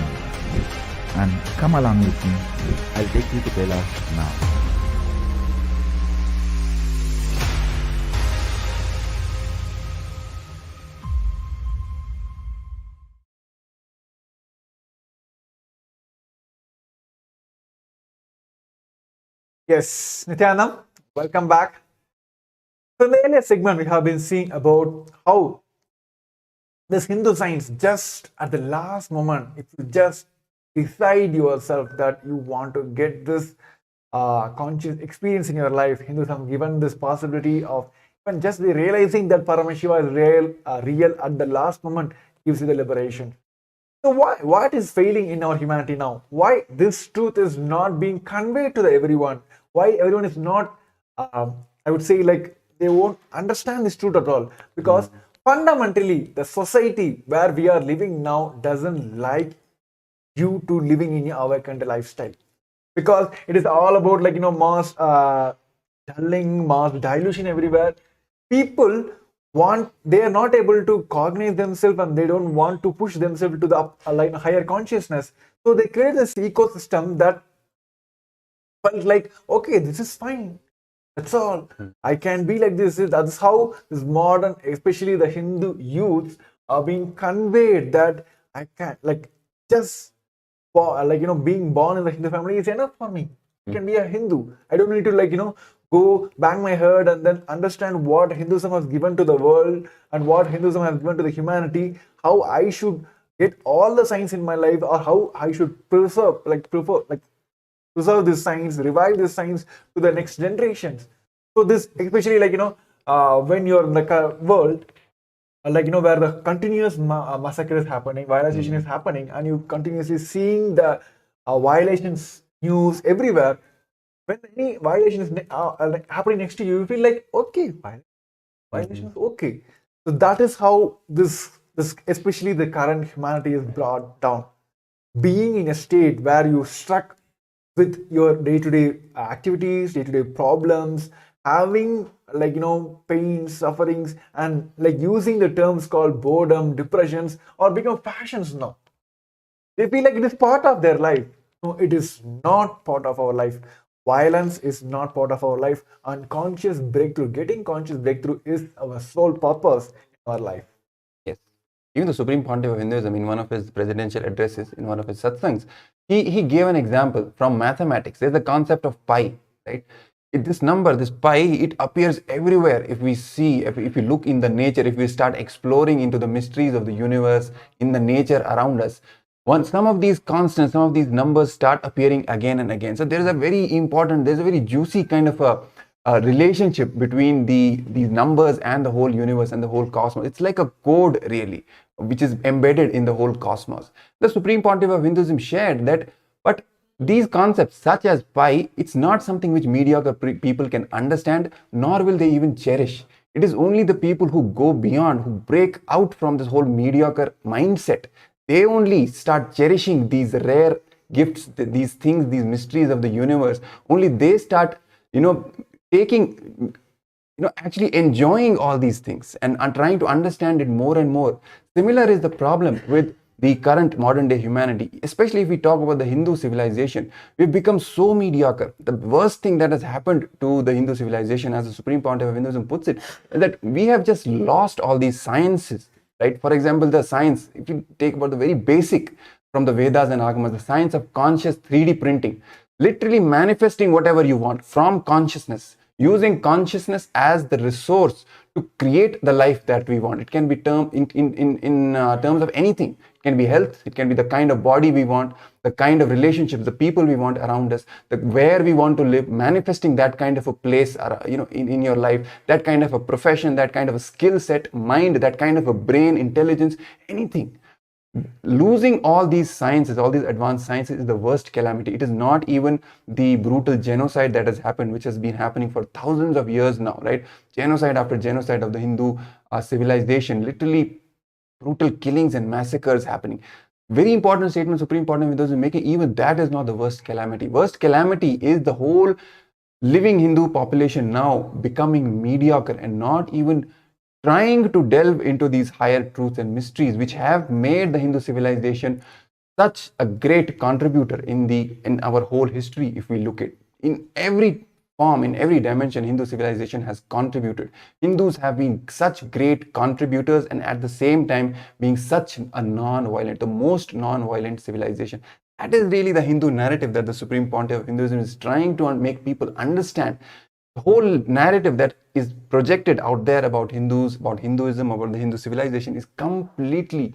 And come along with me. I'll take you to Kailash now. Yes, Nithyanam, welcome back. So in the earlier segment, we have been seeing about how this Hindu science, just at the last moment, if you just decide yourself that you want to get this conscious experience in your life, Hindus have given this possibility of even just realizing that Paramashiva is real at the last moment gives you the liberation. So what is failing in our humanity now? Why this truth is not being conveyed to everyone? Why everyone is not, I would say, like they won't understand this truth at all? Because fundamentally, the society where we are living now doesn't like you to living in your awakened lifestyle, because it is all about like mass dulling, mass dilution everywhere. People they are not able to cognize themselves and they don't want to push themselves to the like higher consciousness. So they create this ecosystem that felt like, okay, this is fine. That's all. I can be like this. That's how this modern, especially the Hindu youths, are being conveyed that I can like just being born in the Hindu family is enough for me. I can be a Hindu. I don't need to go bang my head and then understand what Hinduism has given to the world and what Hinduism has given to the humanity, how I should get all the science in my life, or how I should preserve this science, revive this science to the next generations. So this, especially when you're in the world, where the continuous massacre is happening, violation is happening, and you continuously seeing the violations news everywhere. When any violation is happening next to you, you feel like, okay, violation is okay. So that is how this especially the current humanity is brought down. Being in a state where you struck with your day-to-day activities, day-to-day problems, having pain, sufferings, and using the terms called boredom, depressions, or become fashions now. They feel like it is part of their life. No, it is not part of our life. Violence is not part of our life. Unconscious breakthrough, getting conscious breakthrough is our sole purpose in our life. Yes. Even the Supreme Pontiff of Hinduism, in one of his presidential addresses, in one of his satsangs, he gave an example from mathematics. There's the concept of pi, right? This number, this pi, it appears everywhere. If we see, if we look in the nature, if we start exploring into the mysteries of the universe, in the nature around us, Once some of these constants, some of these numbers start appearing again and again. So there's a very juicy kind of a relationship between these numbers and the whole universe and the whole cosmos. It's like a code really, which is embedded in the whole cosmos. The Supreme Pontiff of Hinduism shared that, but these concepts such as pi, it's not something which mediocre people can understand, nor will they even cherish. It is only the people who go beyond, who break out from this whole mediocre mindset, they only start cherishing these rare gifts, these things, these mysteries of the universe. Only they start, taking, actually enjoying all these things and trying to understand it more and more. Similar is the problem with the current modern day humanity, especially if we talk about the Hindu civilization. We've become so mediocre. The worst thing that has happened to the Hindu civilization, as the Supreme Pontiff of Hinduism puts it, is that we have just lost all these sciences, right? For example, the science, if you take about the very basic from the Vedas and Agamas, the science of conscious 3D printing, literally manifesting whatever you want from consciousness, using consciousness as the resource to create the life that we want. It can be termed in terms of anything. It can be health, it can be the kind of body we want, the kind of relationships, the people we want around us, where we want to live, manifesting that kind of a place in your life, that kind of a profession, that kind of a skill set, mind, that kind of a brain, intelligence, anything. Losing all these sciences, all these advanced sciences, is the worst calamity. It is not even the brutal genocide that has happened, which has been happening for thousands of years now, right? Genocide after genocide of the Hindu civilization, literally brutal killings and massacres happening. Very important statement Supreme Pontiff of Hinduism making. Even that is not the worst calamity. Worst calamity is the whole living Hindu population now becoming mediocre and not even trying to delve into these higher truths and mysteries which have made the Hindu civilization such a great contributor in our whole history. If we look at in every form, in every dimension, Hindu civilization has contributed. Hindus have been such great contributors, and at the same time being such a non-violent, the most non-violent civilization. That is really the Hindu narrative that the Supreme Pontiff of Hinduism is trying to make people understand. The whole narrative that is projected out there about Hindus, about Hinduism, about the Hindu civilization is completely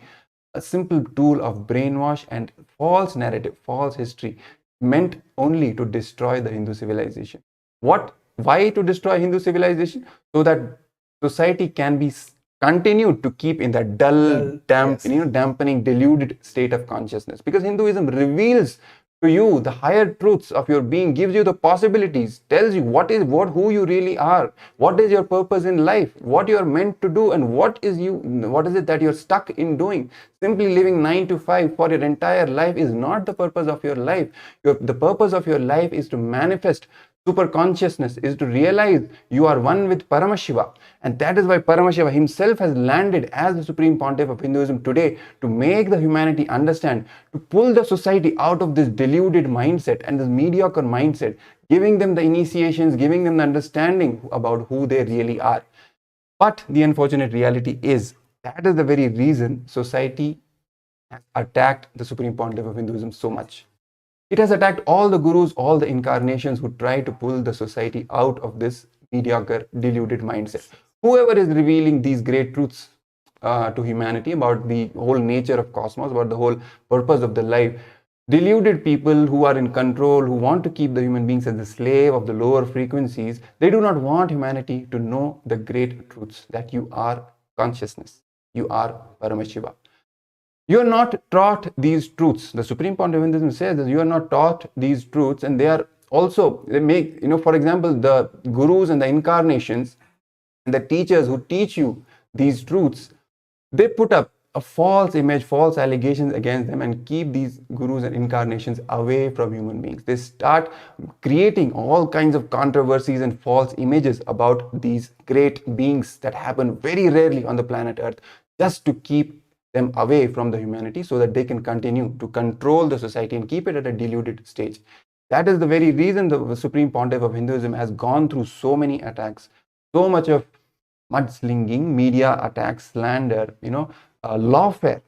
a simple tool of brainwash and false narrative, false history, meant only to destroy the Hindu civilization. Why to destroy Hindu civilization? So that society can be continued to keep in that dull, dampening, deluded state of consciousness. Because Hinduism reveals to you the higher truths of your being, gives you the possibilities, tells you who you really are, what is your purpose in life, what you are meant to do, and what is it that you're stuck in doing. Simply living 9 to 5 for your entire life is not the purpose of your life. The purpose of your life is to manifest super consciousness, is to realize you are one with Paramashiva. And that is why Paramashiva himself has landed as the Supreme Pontiff of Hinduism today, to make the humanity understand, to pull the society out of this deluded mindset and this mediocre mindset, giving them the initiations, giving them the understanding about who they really are. But the unfortunate reality is that is the very reason society has attacked the Supreme Pontiff of Hinduism so much. It has attacked all the gurus, all the incarnations who try to pull the society out of this mediocre, deluded mindset. Whoever is revealing these great truths to humanity about the whole nature of cosmos, about the whole purpose of the life, deluded people who are in control, who want to keep the human beings as the slave of the lower frequencies, they do not want humanity to know the great truths, that you are consciousness, you are Paramashiva. You are not taught these truths. The Supreme Pontiff of Hinduism says that you are not taught these truths, and they make, for example, the gurus and the incarnations and the teachers who teach you these truths, they put up a false image, false allegations against them, and keep these gurus and incarnations away from human beings. They start creating all kinds of controversies and false images about these great beings that happen very rarely on the planet Earth, just to keep them away from the humanity, so that they can continue to control the society and keep it at a deluded stage. That is the very reason the Supreme Pontiff of Hinduism has gone through so many attacks, so much of mudslinging, media attacks, slander, lawfare,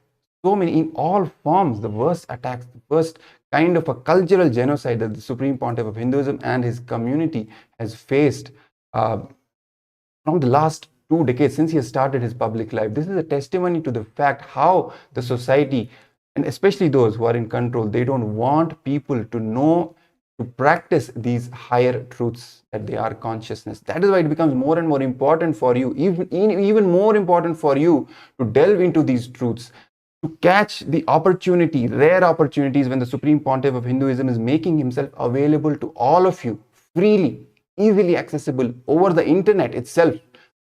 so many in all forms, the worst attacks, the worst kind of a cultural genocide that the Supreme Pontiff of Hinduism and his community has faced from the last 2 decades since he has started his public life. This is a testimony to the fact how the society And especially those who are in control, they don't want people to know, to practice these higher truths, that they are consciousness. That is why it becomes more and more important for you, even more important for you to delve into these truths, to catch the opportunity, rare opportunities, when the Supreme Pontiff of Hinduism is making himself available to all of you freely, easily accessible over the internet itself,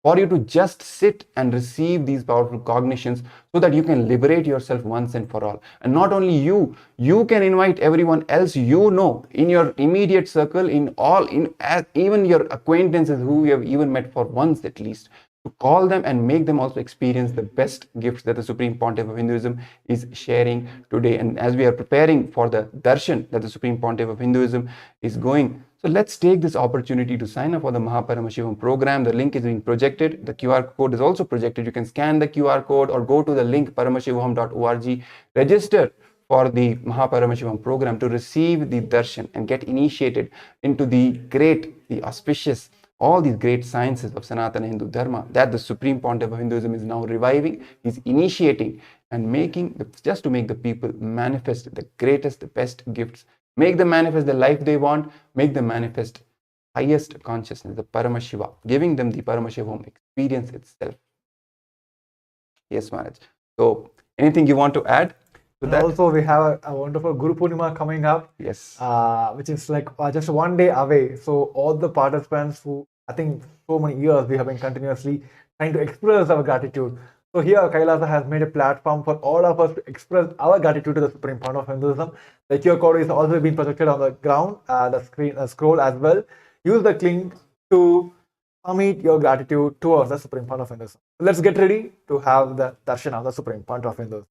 for you to just sit and receive these powerful cognitions, so that you can liberate yourself once and for all. And not only you, you can invite everyone else you know in your immediate circle, even your acquaintances who you have even met for once at least, to call them and make them also experience the best gifts that the Supreme Pontiff of Hinduism is sharing today. And as we are preparing for the darshan that the Supreme Pontiff of Hinduism is going, so let's take this opportunity to sign up for the Mahaparamashivam program. The link is being projected. The QR code is also projected. You can scan the QR code or go to the link paramashivam.org, register for the Mahaparamashivam program to receive the darshan and get initiated into the great, the auspicious, all these great sciences of Sanatana Hindu Dharma that the Supreme Pontiff of Hinduism is now reviving, is initiating, and just to make the people manifest the greatest, the best gifts, make them manifest the life they want, make them manifest highest consciousness, the Paramashiva, giving them the Paramashivam experience itself. Yes, Maharaj. So, anything you want to add to that? Also, we have a wonderful Guru Purnima coming up. Yes. Which is like just one day away. So all the participants who, I think so many years we have been continuously trying to express our gratitude. So here Kailasa has made a platform for all of us to express our gratitude to the Supreme Pontiff of Hinduism. The QR code is also being projected on the ground, the screen, scroll as well. Use the link to submit your gratitude towards the Supreme Pontiff of Hinduism. Let's get ready to have the darshan of the Supreme Pontiff of Hinduism.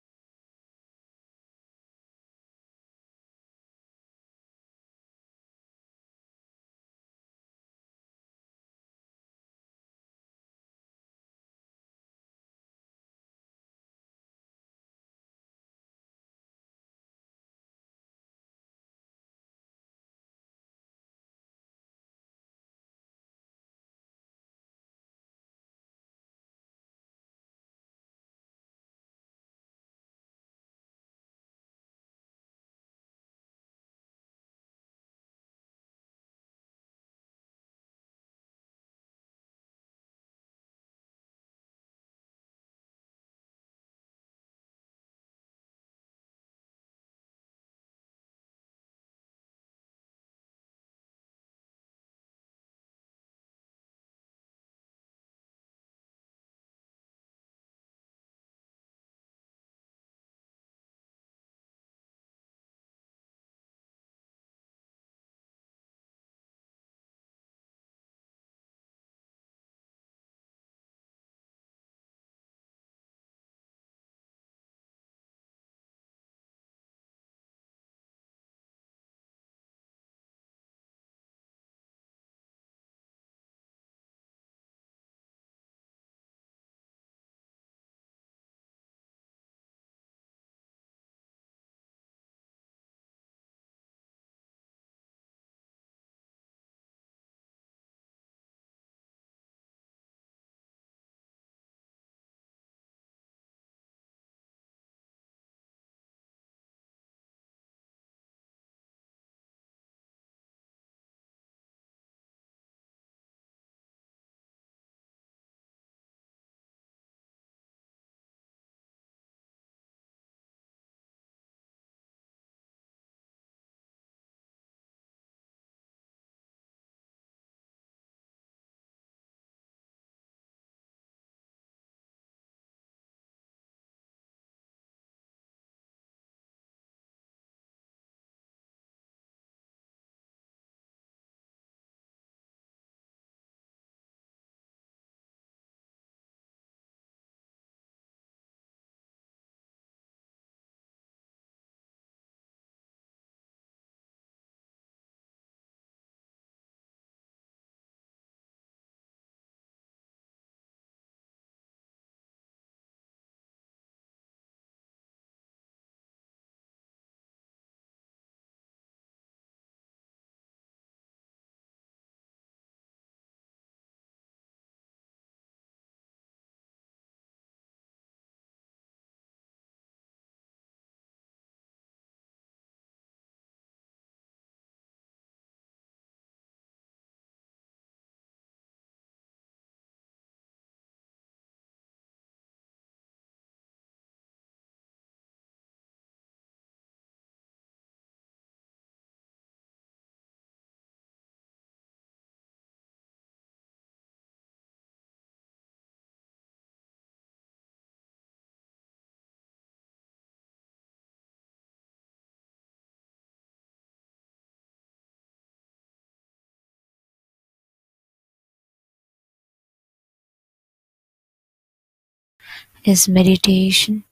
is meditation.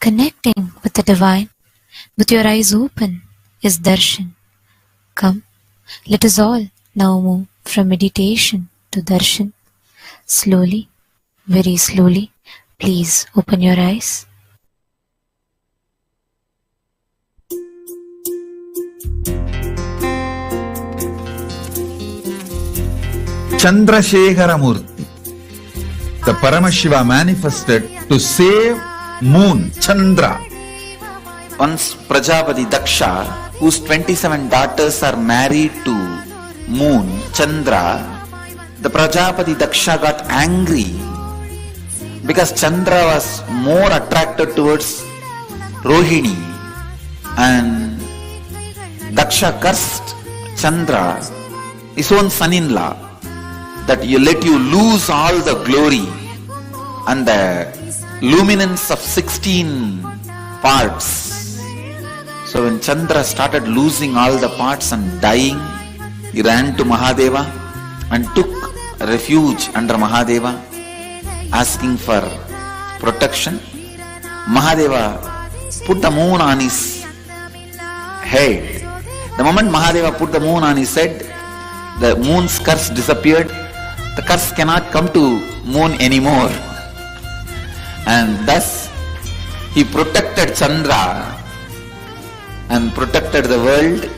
Connecting with the divine with your eyes open is darshan. Come, let us all now move from meditation to darshan. Slowly, very slowly, please open your eyes. Chandrashekara Murti, the Paramashiva manifested to save moon, Chandra. Once Prajapati Daksha, whose 27 daughters are married to moon, Chandra, the Prajapati Daksha got angry because Chandra was more attracted towards Rohini, and Daksha cursed Chandra, his own son-in-law, that you let you lose all the glory and the luminance of 16 parts. So when Chandra started losing all the parts and dying, he ran to Mahadeva and took refuge under Mahadeva, asking for protection. Mahadeva put the moon on his head. The moment Mahadeva put the moon on his head, the moon's curse disappeared. The curse cannot come to moon anymore. And thus he protected Chandra and protected the world.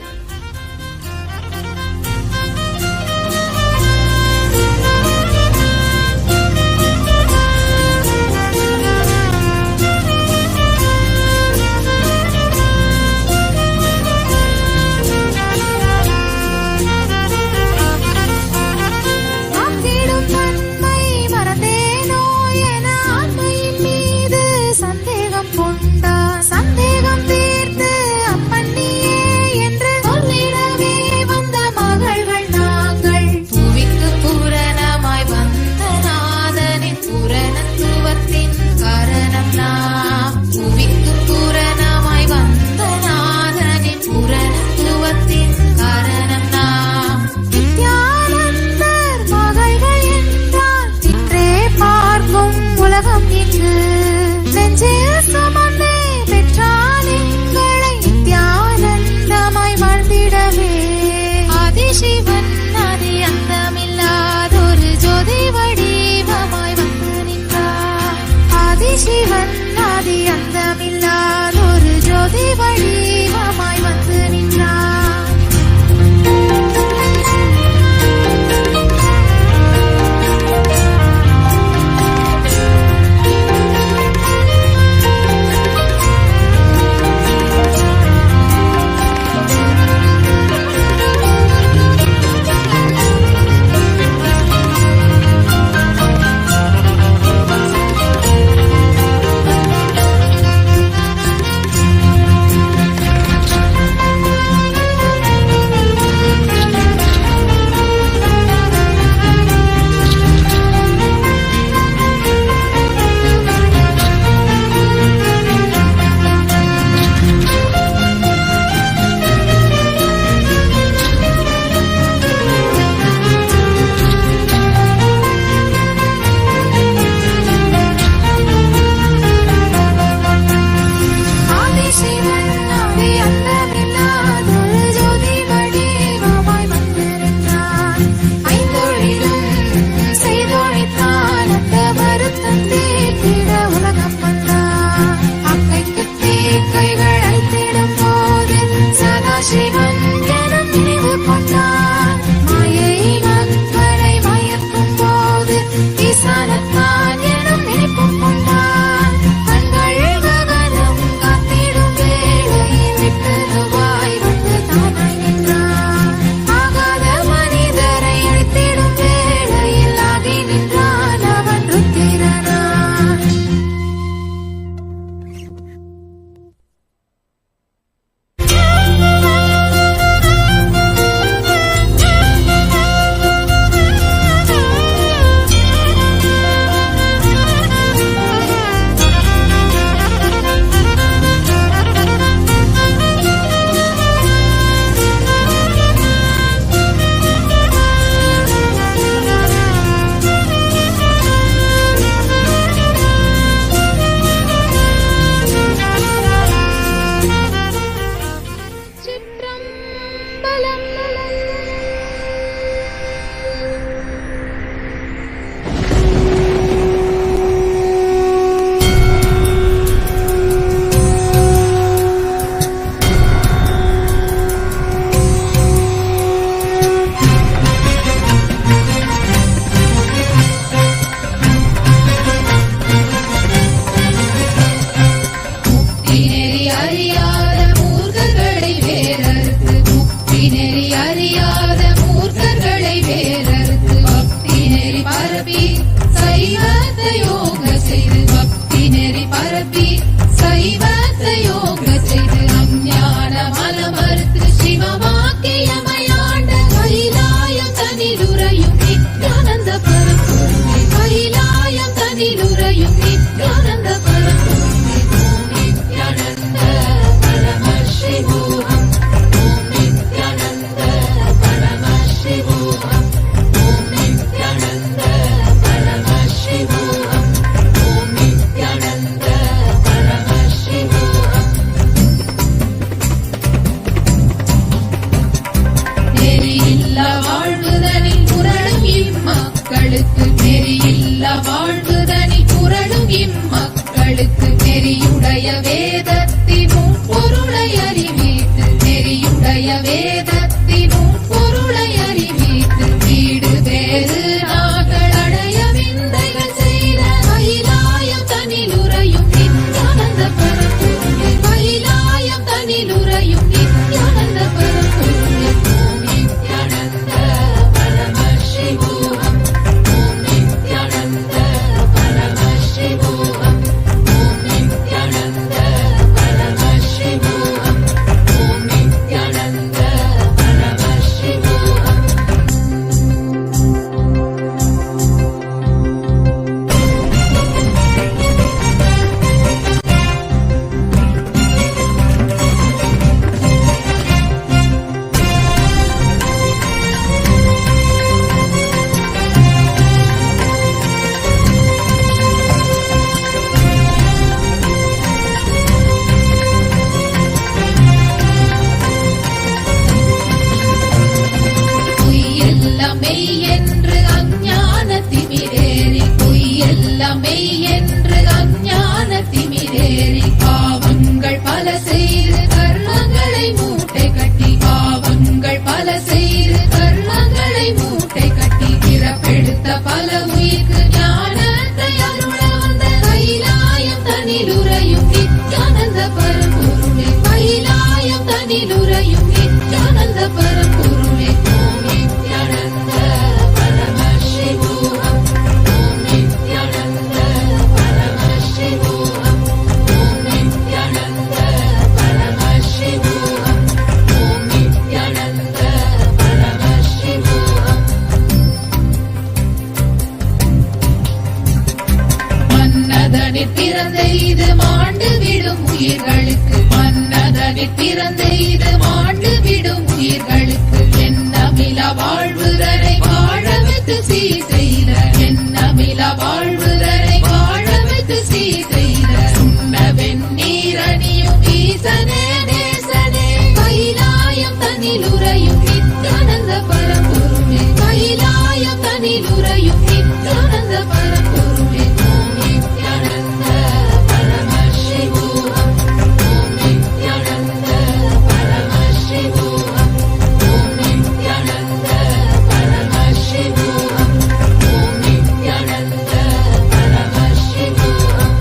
மெய் என்று அஞ்ஞான திமிரேறி பொய்யெல்லாம் மெய் என்று அஞ்ஞான திமிரேறி பாவங்கள் பல செய்து கர்மங்களை மூட்டை கட்டி பாவங்கள் பல செய்து கர்மங்களை மூட்டை கட்டி பிறப்பெடுத்த பல உயிர்க்கு ஞானத்தை அருள வந்த கைலாயம் தனிலுறையும் நித்யானந்த பரம்பொருளே கைலாயம் தனிலுறையும் நித்யானந்த பரம்பொருளே ஓம் நித்யானந்த பரமசிவோகம் ஓம் நித்யானந்த பரமசிவோகம் ஓம் நித்யானந்த பரமசிவோகம் ஓம் நித்யானந்த பரமசிவோகம் மன்னதனில் பிறந்த இது மாண்டு விடும் உயிர்களுக்கு மன்னதனில் பிறந்த இது மாண்டு விடும் உயிர்களுக்கு எண்ணமிலா வாழ்வுதனை வாழவைத்து சீர் செய்த எண்ணமிலா வாழ்வுதனை வாழவைத்து சீர் செய்த சுண்ண வெந்நீரணியும் ஈசனே நேசனே கைலாயம் தனிலுறையும் நித்யானந்த பரம்பொருளே கைலாயம் தனிலுறையும் நித்யானந்த பரம்பொருளே ஓம் நித்யானந்த பரமசிவோகம் ஓம் நித்யானந்த பரமசிவோகம் ஓம் நித்யானந்த பரமசிவோகம் ஓம் நித்யானந்த பரமசிவோகம்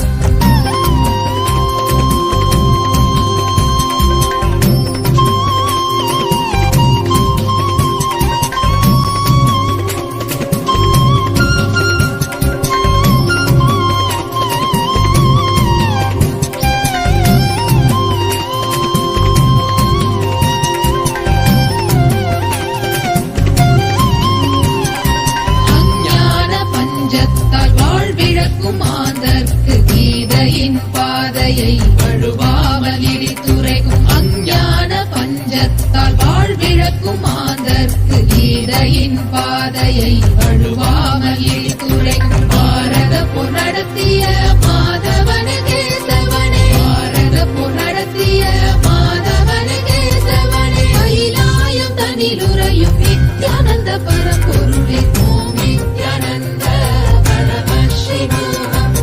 அஞ்ஞான பஞ்சத்தால் வாழ்விழக்கும் மாந்தர்க்கு கீதையின் பாதையை வழுவாமல் இடித்துரைக்கும் அஞ்ஞான பஞ்சத்தால் வாழ்விழக்கும் மாந்தர்க்கு கீதையின் பாதையை வழுவாமல் இடித்துரைக்கும் பாரத போர் நடத்திய மாதவன கேசவனே பாரத போர் நடத்திய மாதவன கேசவனே கைலாயம் தனிலுறையும் நித்யானந்த பரம்பொருளே ஓம் நித்யானந்த பரமசிவோகம்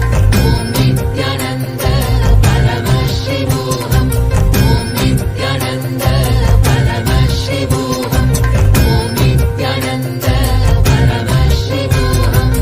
ஓம் நித்யானந்த பரமசிவோகம் ஓம் நித்யானந்த பரமசிவோகம் ஓம் நித்யானந்த பரமசிவோகம்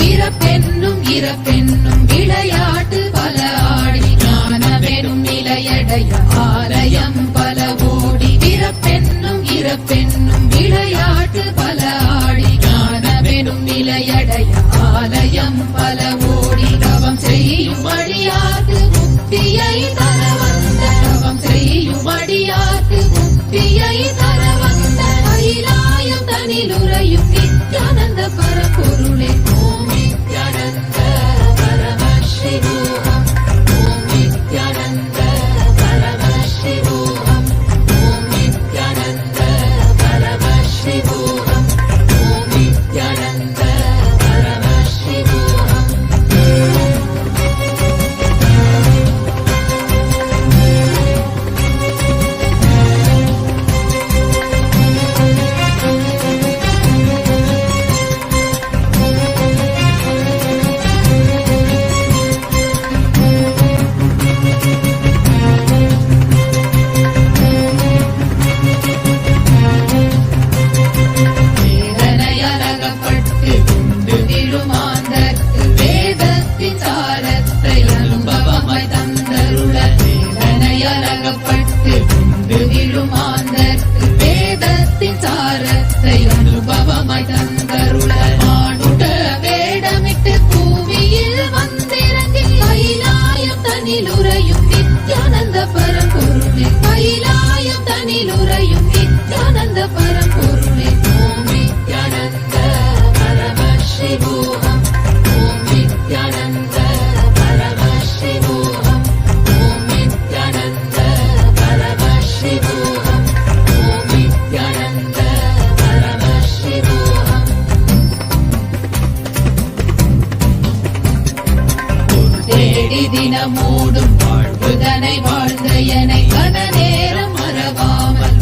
பிறப்பென்னும் இறப்பென்னும் விளையாட்டு பல ஆடி ஞானமெனும் நிலையடைய ஆலயம் பல ஓடி பிறப்பென்னும் இறப்பென்னும் விளையாட்டு பல ஆடி ஞானமெனும் நிலையடைய ஆலயம் பல ஓடி தவம் செய்யும் அடியார்க்கு முக்தியை தர வந்த தவம் செய்யும் அடியார்க்கு முக்தியை தர வந்த கைலாயம் தனிலுறையும் நித்யானந்த பரம்பொருளே ஓம் நித்யானந்த பரமசிவோகம் ஓம் நித்யானந்த பரமசிவோகம் ஓம் நித்யானந்த பரமசிவோகம் ஓம் நித்யானந்த பரமசிவோகம் வேதனையலகப்பட்டு குண்டு விழுமாந்தற்கு வேதத்தின் சாரத்தை அனுபவமாய் தந்தருள வேதனையலகப்பட்டு குண்டு விழுமாந்தற்கு வேதத்தின் சாரத்தை அனுபவமாய் தந்தருள மானுட வேடமிட்டு பூமியில் வந்திறங்கி கைலாயம் தனிலுறையும் நித்யானந்த பரம்பொருளே கைலாயம் தனிலுறையும் நித்யானந்த பரம்பொருளே ஓம் நித்யானந்த பரமசிவோகம் ஓம் நித்யானந்த பரமசிவோகம் ஓம் நித்யானந்த பரமசிவோகம் ஓம் நித்யானந்த பரமசிவோகம் தேடி தினமோடும் வாழ்வுதனை வாழ்ந்த எனை கன நேரம் மறவாமல்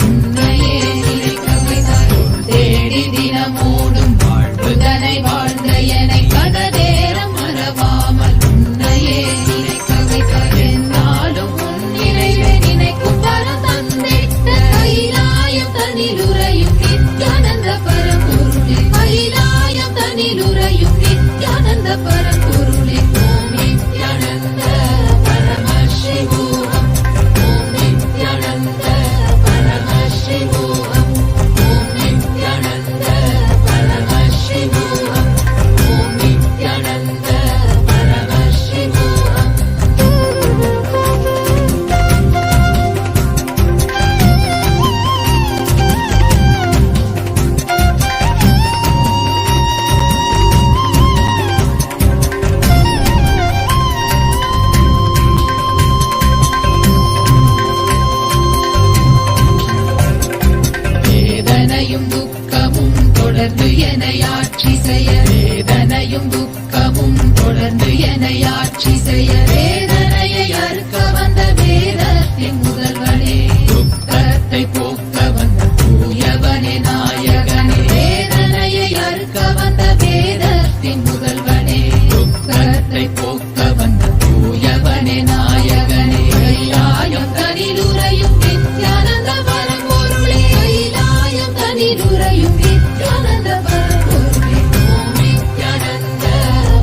தொடர்ந்து என்னை ஆட்சி செய்ய வேதனையும் துக்கமும் தொடர்ந்து என்னை ஆட்சி செய்ய வேதனையை அறுக்க வந்த வேதத்தின் முதல்வனே துக்கத்தை போக்க வந்த தூயவனே நாயகனே வேதனையை அறுக்க வந்த வேதத்தின் முதல்வனே துக்கத்தை போக்க வந்த தூயவனே நாயகனே கைலாயம் தனிலுரையும் நித்யானந்த பரம்பொருளே கைலாயம் தனிலுரையும் நித்யானந்த பரம்பொருளே ஓம் நித்யானந்த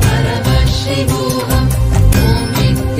பரமசிவோகம் ஓம் Nityananda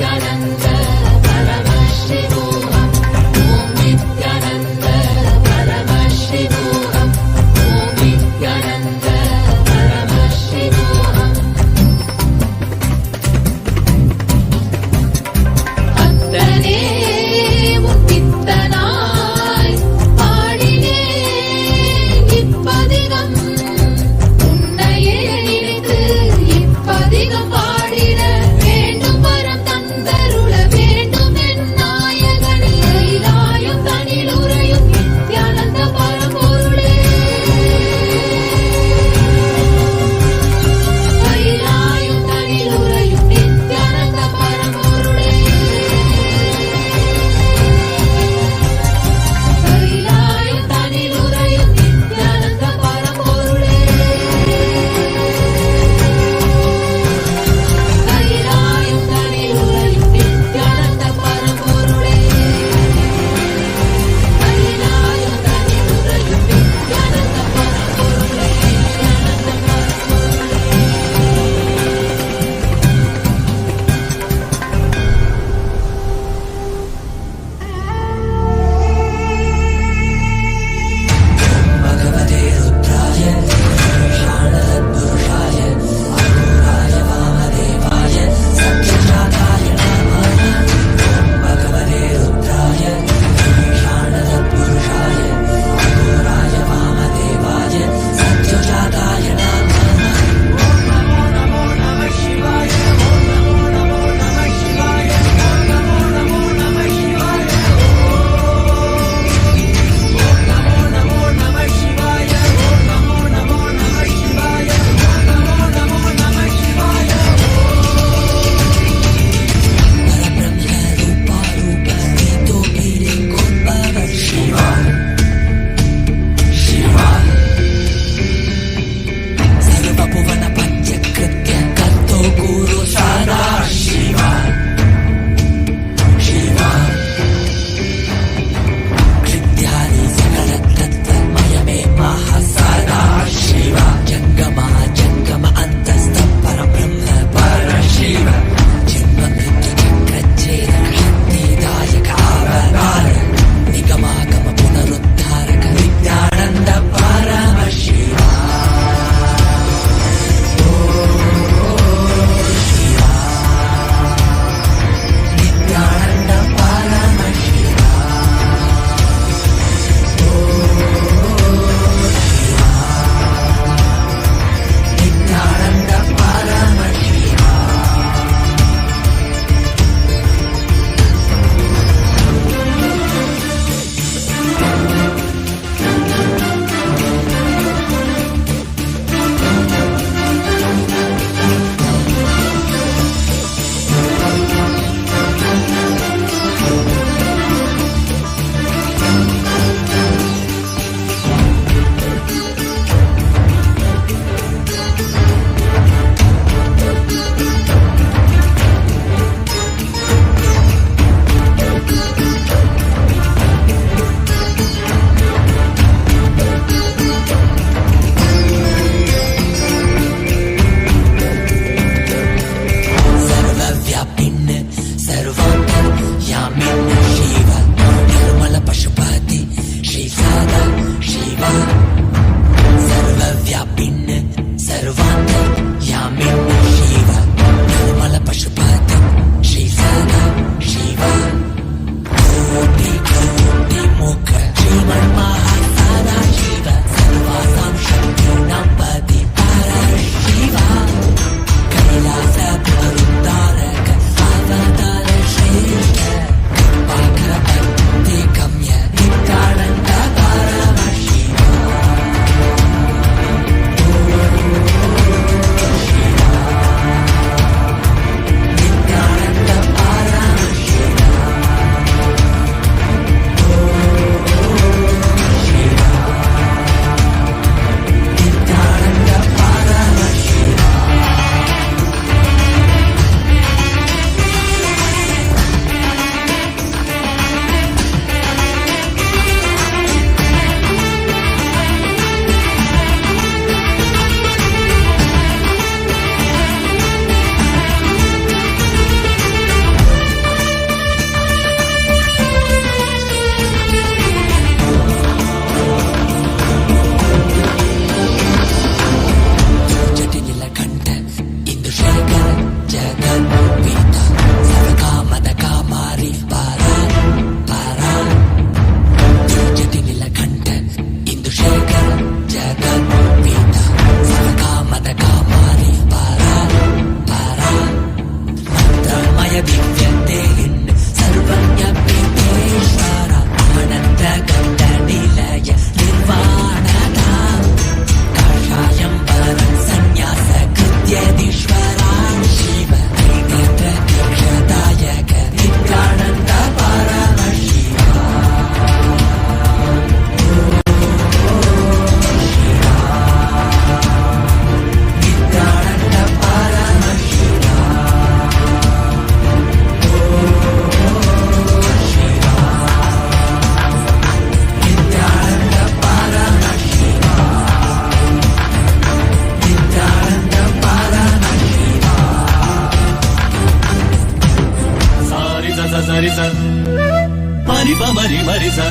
mariza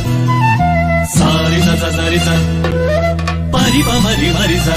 sariza zazariza paripa mari mariza.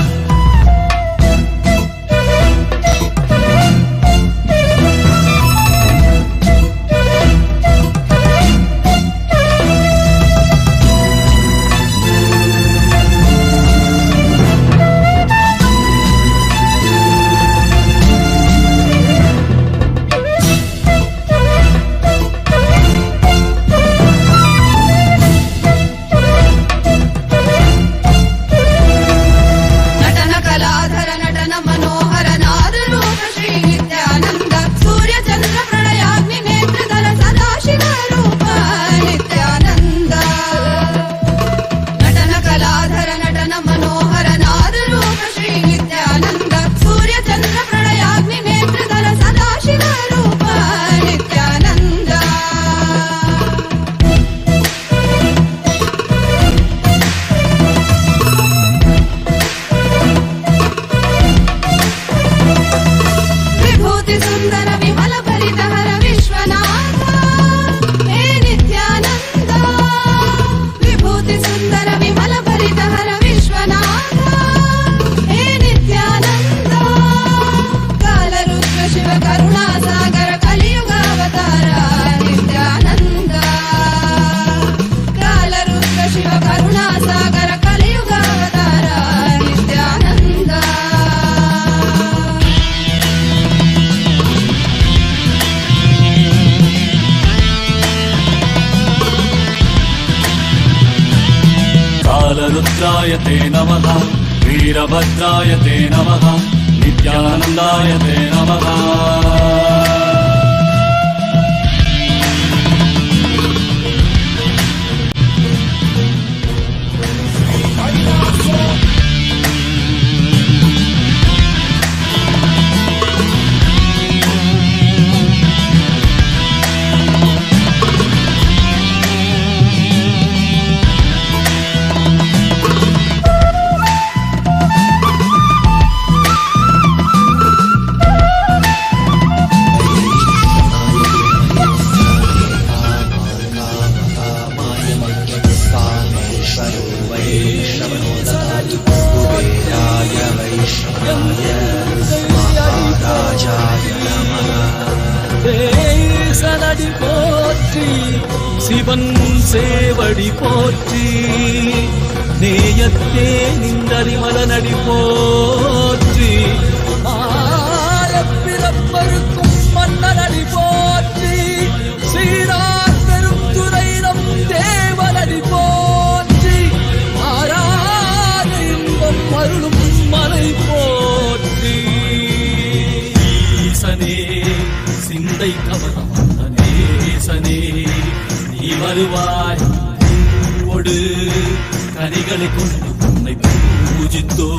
कालरुद्राय ते नमः, वीरभद्राय ते नमः, नित्यानन्दाय ते नमः। சிவன் சேவடி போற்றி, நேயத்தே நின்றறிமலனடி போற்றி, ஆரப்பிறப்பருக்கும் மன்னனடி போற்றி, சீரார் பெருந்துரை நம் தேவனடி போற்றி, ஆராத இன்பம் அருளும் மலை போற்றி. ஈசனே சிந்தை கவனம் நேசனே நீ வருவாய், பூவோடு கனிகளை கொண்டு உன்னை பூஜித்தோ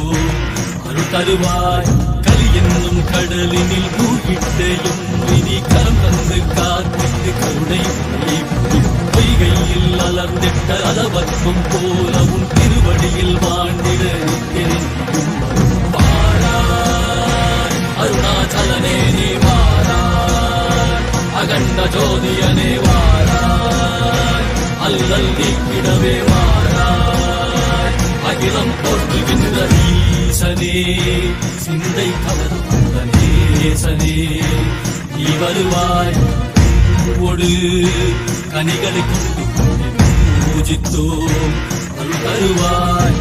அருள் தருவாய். கலி என்னும் கடலினில் மூழ்கிட்டேயும் இனி கரம் தந்து காத்திட்டு கருணை பொய்கையில் அலர்ந்திட்ட அளவற்பம் போல உன் திருவடியில் வாழ்ந்திட வாராய் அருணாச்சலனே நீ வாராய், அகண்ட ஜோதியனே வாராய், அல்லல் நீக்கிடவே வாராய், அகிலம் போற்றுகின்ற ஈசனே சிந்தை கவர்ந்த நேசனே நீ வருவாய், பூவோடு கனிகளை கொண்டு பூஜித்தோம் அருள் தருவாய்.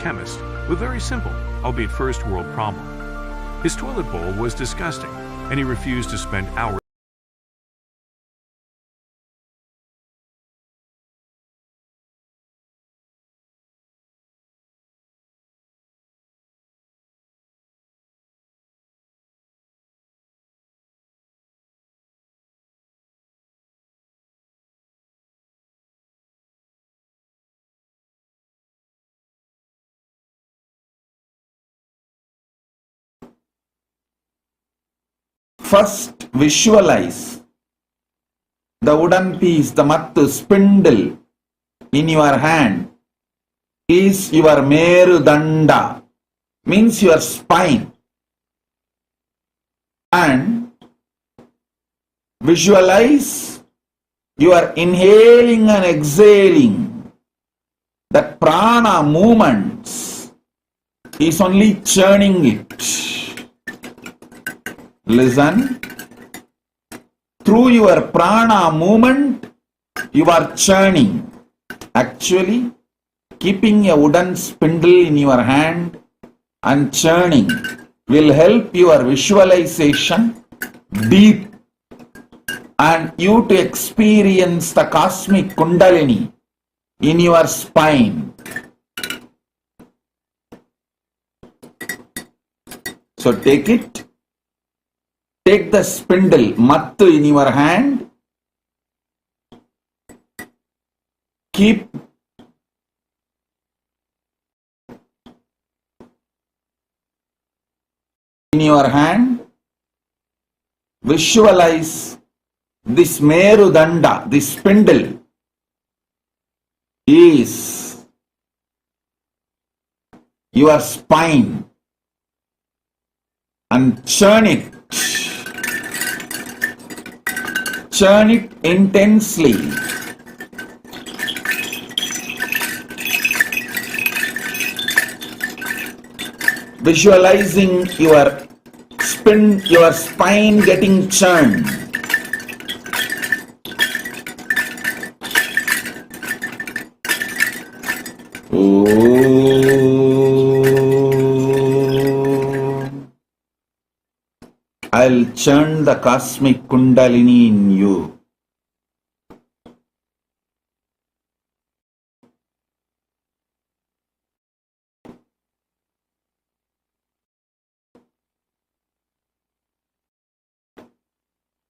Chemist with very simple, albeit first world problem. His toilet bowl was disgusting, and he refused to spend hours First visualize the wooden piece, the mattu spindle in your hand is your merudanda, means your spine. And visualize you are inhaling and exhaling. That prana movements is only churning it. Listen. Through your prana movement, you are churning. Actually, keeping a wooden spindle in your hand and churning will help your visualization deep and you to experience the cosmic kundalini in your spine. So take it. Take the spindle, mattu, in your hand. Keep in your hand. Visualize this merudanda, this spindle is your spine, and churn it. Churn it intensely. Visualizing your spine getting churned. I'll churn the cosmic kundalini in you.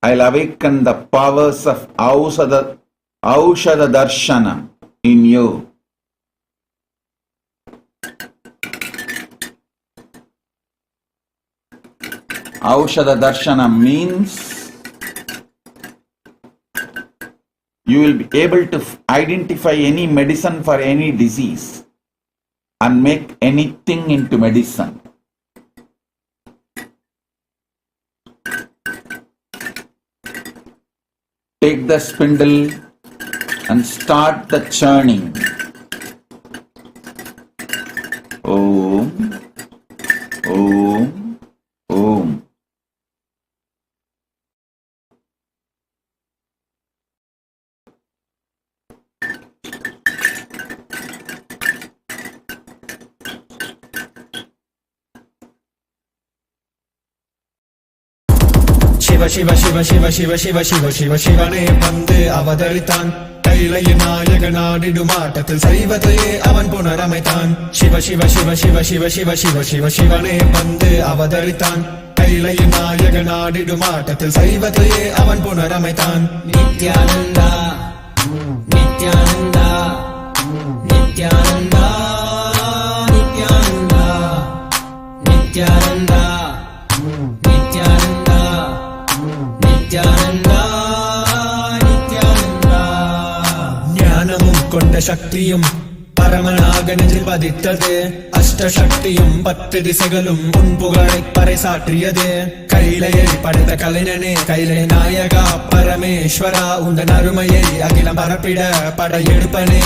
I'll awaken the powers of Aushadha Darshana in you. Aushadha Darshana means you will be able to identify any medicine for any disease and make anything into medicine. Take the spindle and start the churning. Om, Om, Om. Shiva Shiva Shiva Shiva Shiva Shiva Shiva ಶಿವನೇ வந்து அவதரித்தான் கைலைய நாயக நாடிடும் ஆட்டத்தில் சைவத்தையே அவன் புனரமைத்தான் சிவ சிவ சிவ சிவ சிவ சிவ சிவ சிவ சிவனே வந்து அவதரித்தான் கைலைய நாயக நாடிடும் ஆட்டத்தில் சைவத்தையே அவன் புனரமைத்தான் நித்யானந்தா நித்யானந்தா நித்யானந்தா நித்யானந்தா நித்யானந்தா நித்யானந்தா நித்யானந்தா நித்யானந்தா ஞானமும் கொண்ட சக்தியும் பரமனாக நெஞ்சில் பதித்தது அஷ்டசக்தியும் 10 திசைகளும் உன் புகழை பறைசாற்றியது கைலையை படைத்த கலைஞனே கைலை நாயகா பரமேஸ்வரா உந்தன் அருமையை அகிலம் பரப்பிட படையெடுப்பனே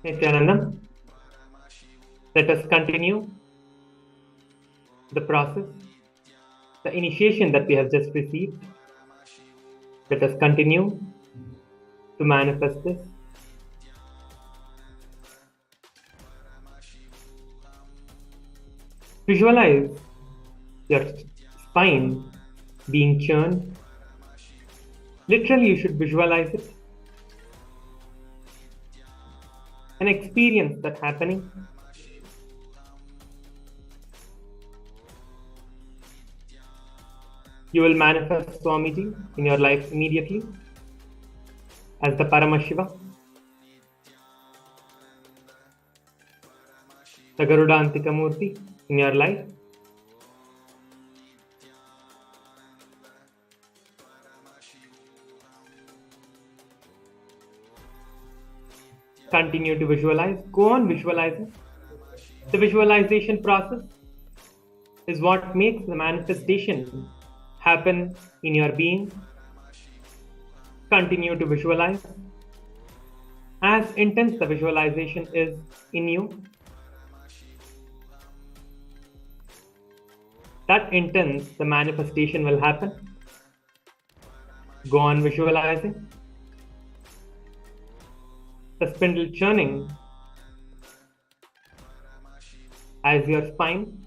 Nithyanandam, let us continue the process, the initiation that we have just received. Let us continue to manifest this. Visualize your spine being churned. Literally, you should visualize it. And experience that happening. You will manifest Swamiji in your life immediately as the Paramashiva, the Garudantika Murti in your life. Continue to visualize. Go on visualizing. The visualization process is what makes the manifestation happen in your being. Continue to visualize. As intense the visualization is in you, that intense the manifestation will happen. Go on visualizing. The spindle churning as your spine.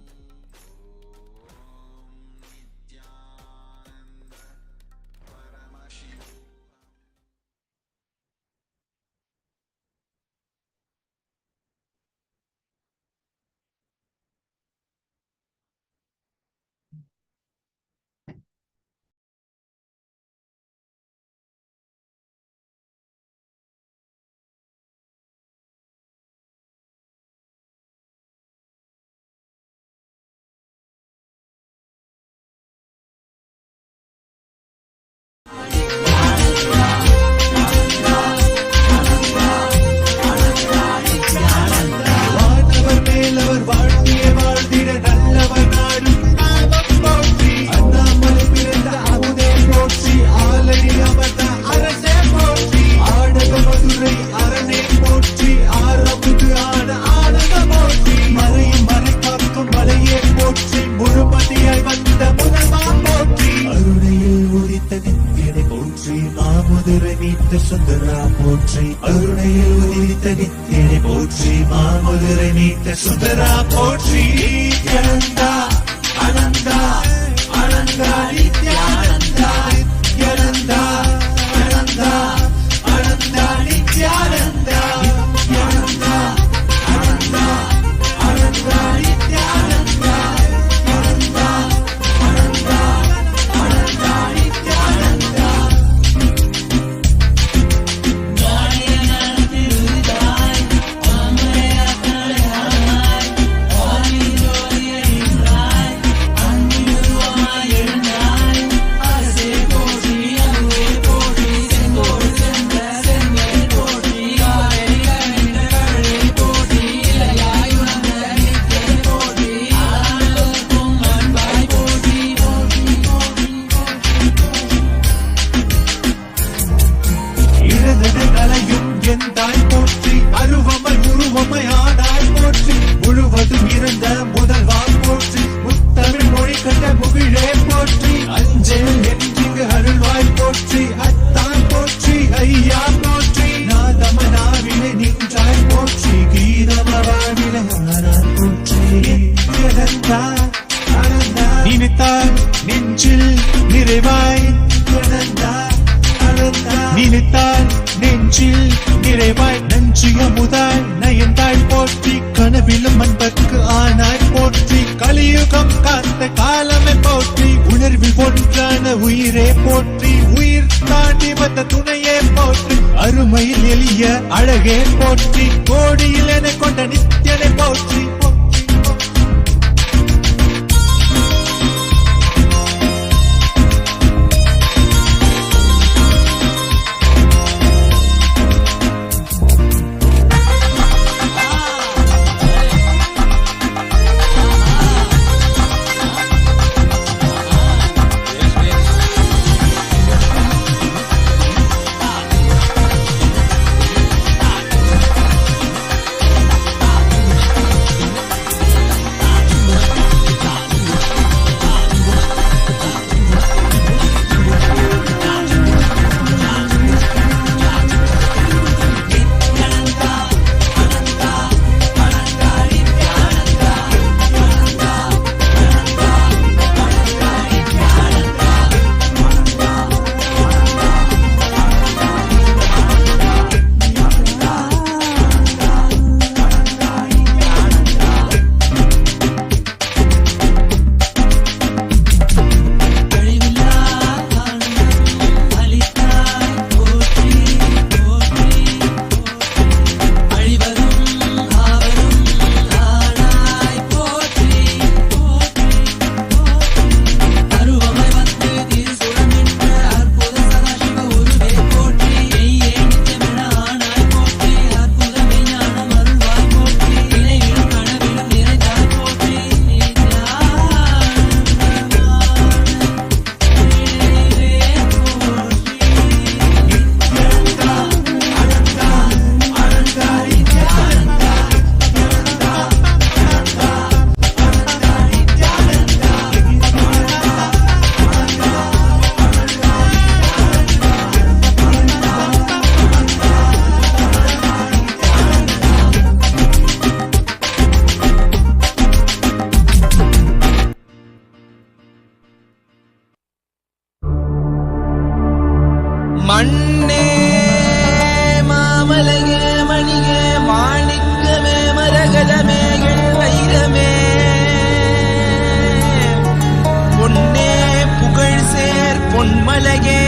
அண்ணாமலையே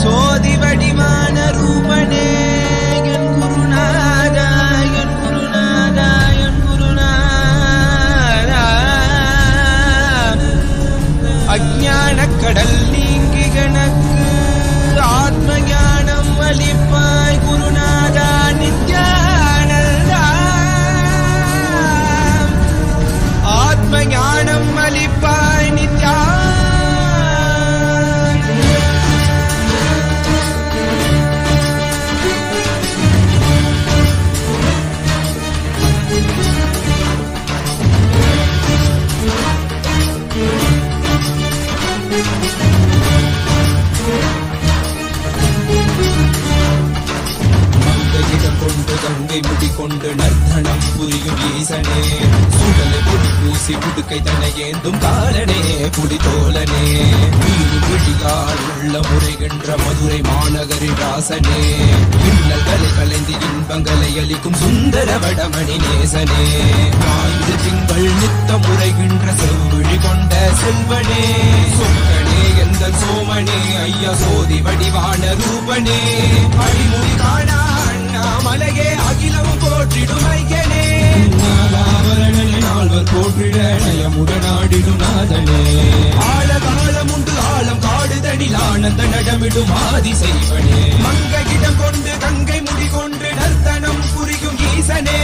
சோதி வடிவான ரூபனே என் குருநாதா என் குருநாதா என் குருநாதா அஞ்ஞான கடல் நீங்கி கணக்கு ஆத்ம ஞானம் அளிப்பாய் குருநாதா நித்யானந்தா ஆத்ம ஞானம் அளிப்பாய் நித்யா கங்கை முடிக்கொண்டு நர்த்தனம் புரியும் ஈசனே சுடலை பொடி பூசி புடுக்கை தன்னை ஏந்தும் காலனே புலிதோலனே வீடு விழியால் உள்ள முறைகின்ற மதுரை மாநகரின் ராசனே இன்னல்களை கலைந்து இன்பங்களை அளிக்கும் சுந்தர வடமணி நேசனே ஆயுத திங்கள் நித்த முறைகின்ற செவ்விழி கொண்ட செல்வனே சொக்கனே எந்த சோமனே ஐயா சோதி வடிவான ரூபனே அடிமுடி காணா மலையே அகிலமும் போற்றிடும் ஐயனே நாலாவரணனே நால்வர் போற்றிட நயமுடனாடிடும் நாதனே ஆழ காலம் உண்டு ஆழம் காடுதனில் ஆனந்த நடமிடும் ஆதி செய்வனே மங்கையிடம் கொண்டு கங்கை முடி கொண்டு நர்த்தனம் புரியும் ஈசனே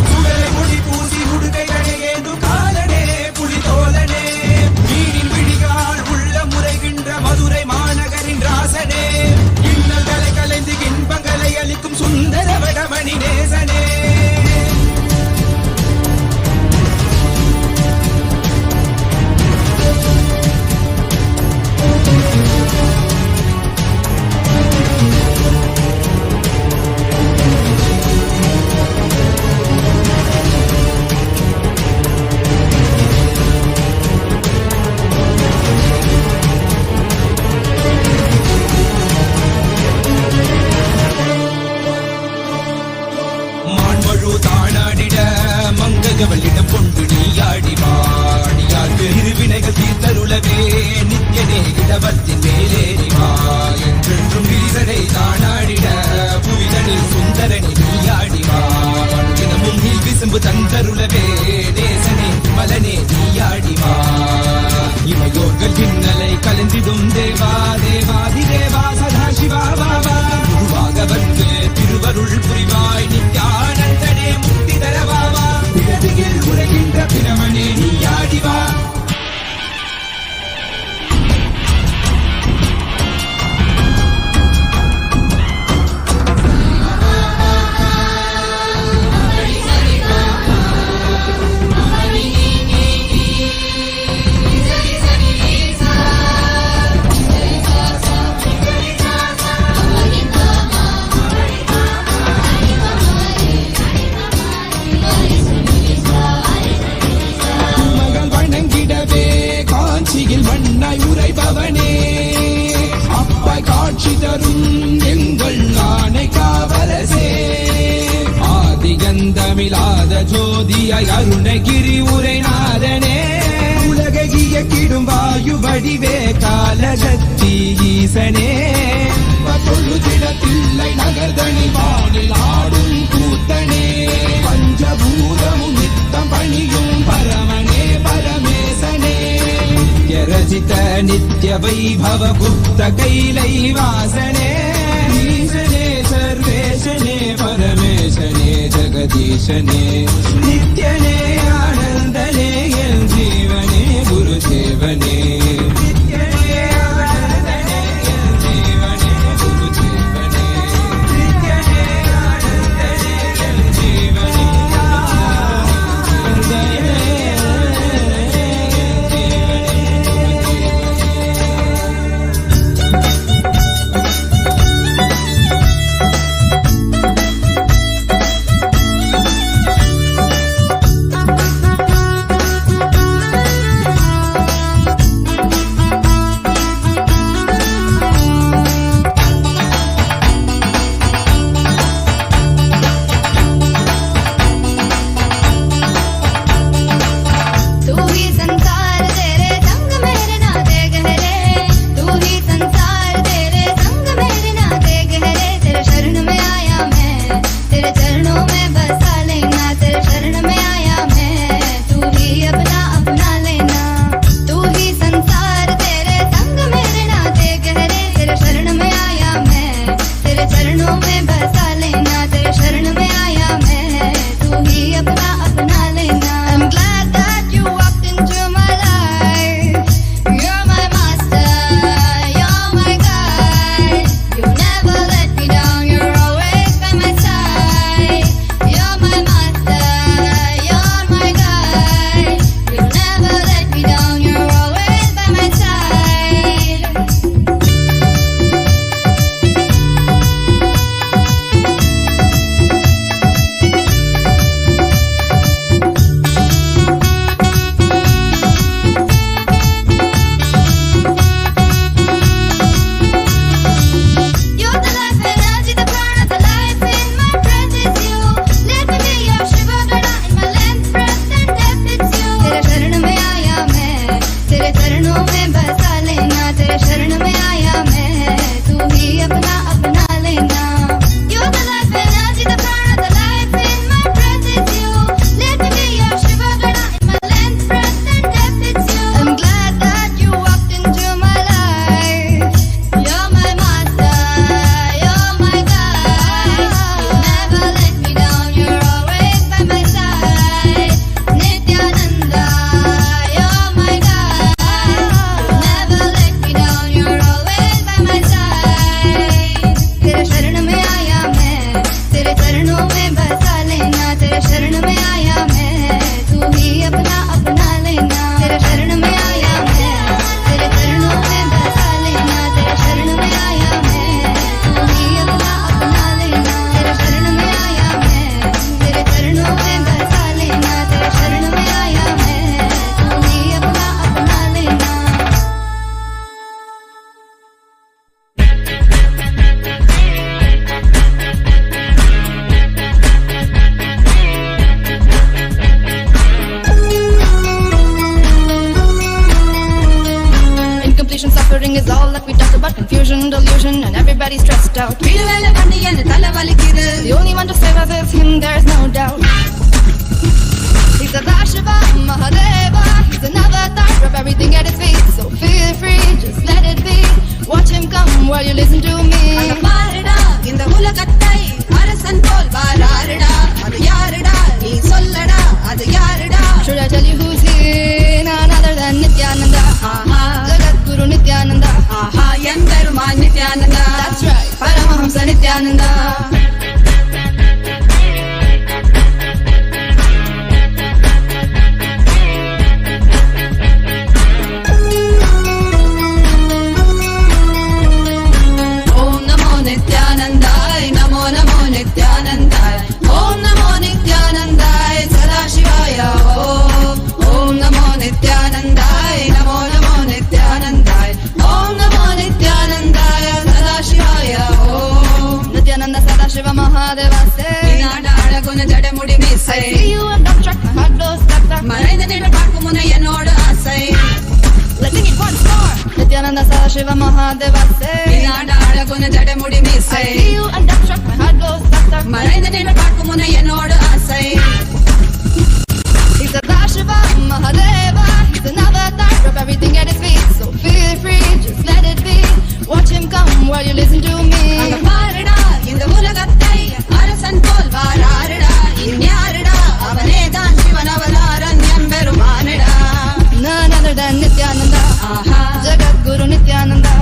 சுடலை முடி பூசி உடுகை அணையேந்தும் காலனே புலிதோலனே மீனின் விழிகால் உள்ள முறைகின்ற மதுரை மாநகரின் ராசனே இன்னல்களை கலைந்து இன்பங்களை அளிக்கும் சுந்தர வடமணி நேசனே மங்கஜவளிடம் கொண்டு நீயாடி வாடியார் பெருவினைகள் தீர்த்தருளவே நித்யனே இடவத்தின் மேலேறிவா என்றென்றும் ஈசனை தானாடிட புவிதனில் சுந்தரனை நீயாடிவா தினமும் நீ விசும்பு தந்தருளவே நேசனே மலனே நீயாடிவா இமையோர்கள் இன்னலை கலந்திடும் தேவா தேவாதி தேவா சதா சிவா பாபா குருவாக வந்து திருவருள் புரிவாய் நித்யானந்தனே முக்தி தரவாவா பிறவியில் உரைகின்ற பிரமனே நீயாடிவா மண்ணாய் உரைபவனே அப்பாய் காட்சி தரும் எங்கள் ஆணை காவலசே ஆதிகந்தமிழாத ஜோதியாய் அருணகிரி உரைநாதனே உலகிய கிடும் வாயு வடிவே காலசக்தி ஈசனே தொழுதிடத்தில்லை நகர்தனி வானில் ஆடும் கூத்தனே பஞ்சபூதமும் நித்தம் பணியும் பரமனே பரமேசனே ரசித நித்ய வைபவ குப்த கைலை வாசனே ஈசனே சர்வேசனே பரமேசனே ஜகதீசனே நித்யனே ஆனந்தனே என் ஜீவனே குரு சேவனே நித்யனே ஆனந்தனே என் ஜீவனே குரு சேவனே நித்யனே ஆனந்தனே என் ஜீவனே stressed out. The only one to save us is him, there's no doubt. He's a Shiva, Mahadeva. He's an avatar of everything at his feet. So feel free, just let it be. Watch him come while you listen to me. In the Hulakatai, Arasan Pol Bararada, Adayarada, He Solada, Adayarada. Should I tell you who's here? None other than Nithyananda. Jagat Guru Nithyananda. Yandaruman Nithyananda. That's right, Paramahamsa Nithyananda. Shiva Mahadeva say, I see you and don't track my heart goes stuck. Let's sing it once more. Nithyananda Shiva Mahadeva say, I see you and don't track my heart goes stuck. He's a Shiva Mahadeva. He's an avatar of everything at his feet. So feel free, just let it be. Watch him come while you listen to me. In the Hulagatai, Arasan Pol Vararada, Inyarada, Avanedan Shivanavaran Yamberumanada. None other than Nithyananda. Jagat Guru Nithyananda.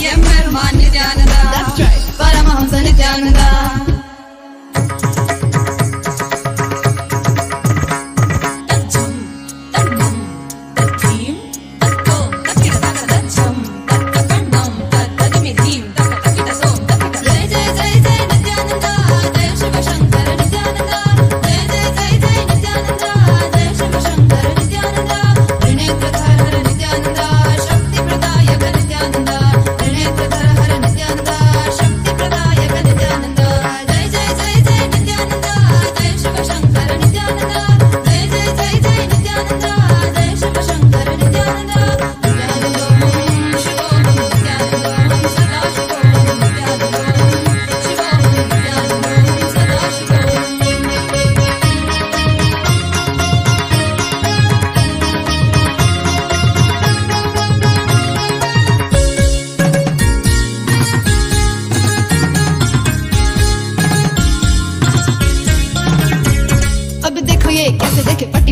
Yamberuman Nithyananda. That's right, Paramahamsa Nithyananda.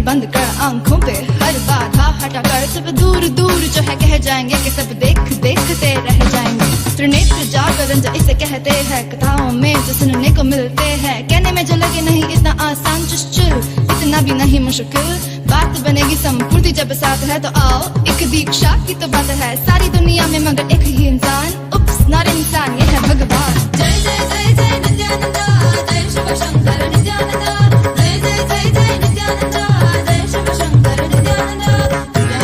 बंद कर आंखों पे हर बाधा हटा कर सब दूर दूर जो है कह जाएंगे कि सब देख देखते रह जाएंगे। त्रिनेत्र जागरण जो इसे कहते हैं, कथाओं में जो सुनने को मिलते हैं, कहने में जो लगे नहीं इतना आसान चुश्चुल, इतना भी नहीं मुश्किल, बात बनेगी संपूर्ति जब साथ है तो आओ एक दीक्षा की तो बात है सारी दुनिया में मगर एक ही इंसान, उप्स नॉट इंसान ये है भगवान। जय जय जय जय नित्यानंदा, जय शिव शंकर नित्यानंदा, जय जय जय जय नित्यानंदा, जय शिव शंकर नित्यानंदा, जय जय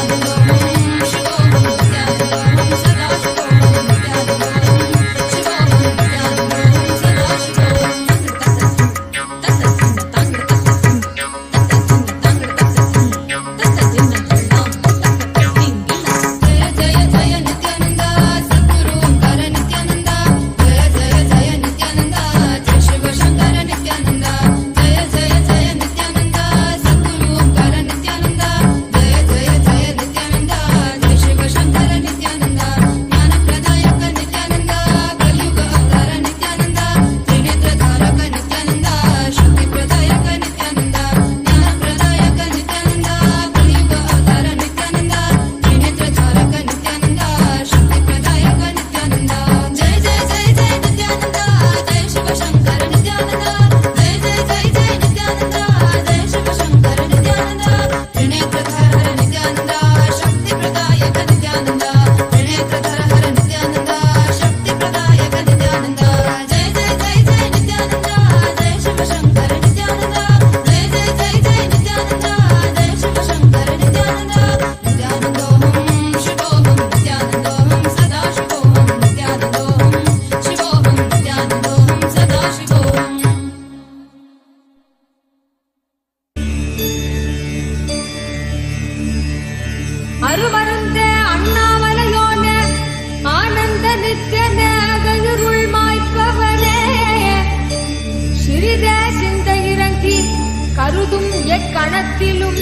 காலத்திலும்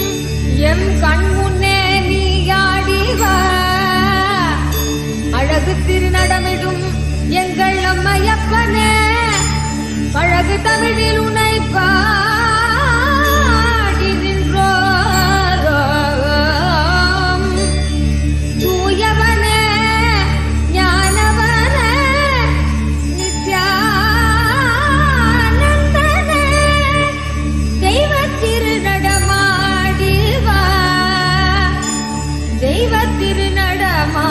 எம் கண் முன்னே நீயாடிவா அழகு திருநடமிடும் எங்கள் அம்மையப்பனே பழகு தமிழில் உனை பாடி நின்றோம் தூயவனே ஞானவனே நித்யானந்தனே தெய்வ திருநடமாடிவா தெய்வ திருநடமாடிவா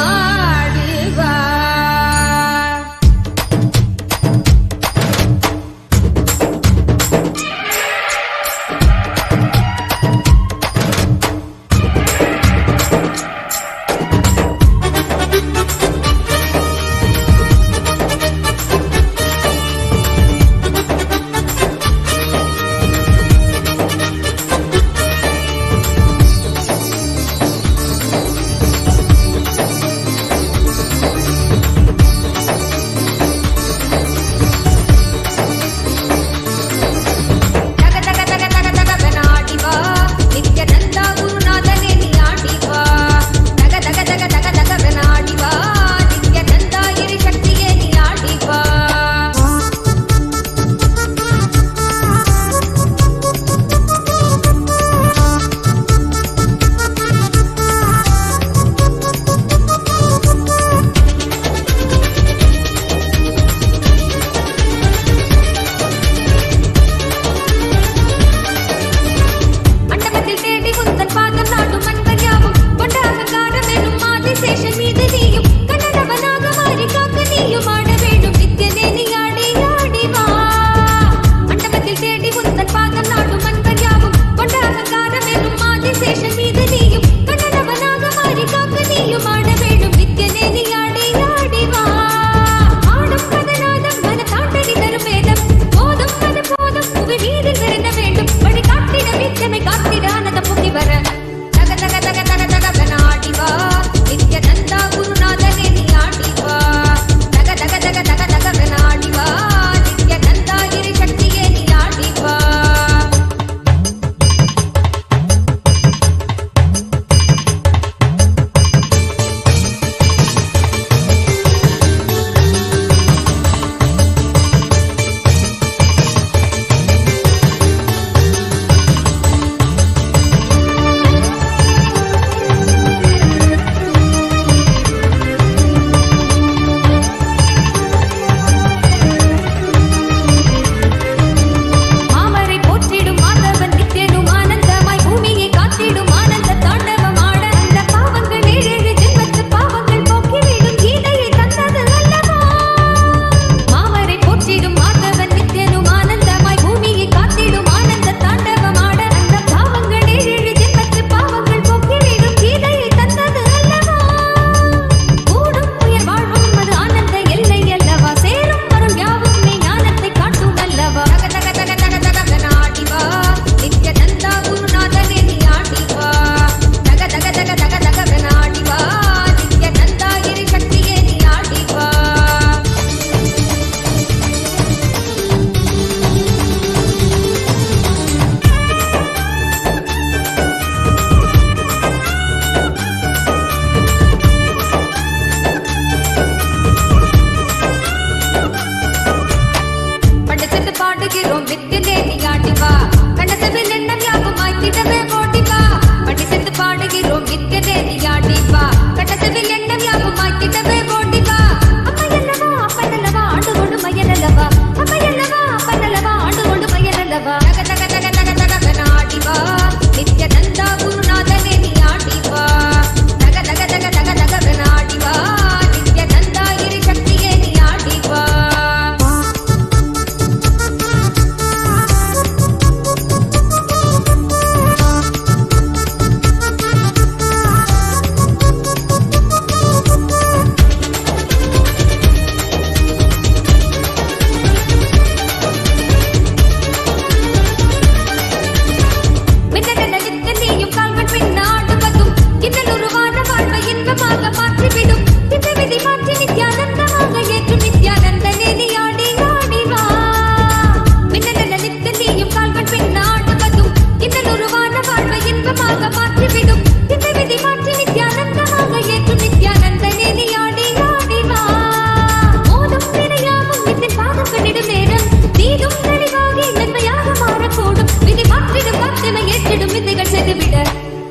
மாற்றிடும் நேரம் நீதும் தெளிவாகி மென்மையாக மாறக்கூடும் விதி மாற்றிடும் காற்றினை ஏற்றிடும் வித்தைகள் செய்துவிட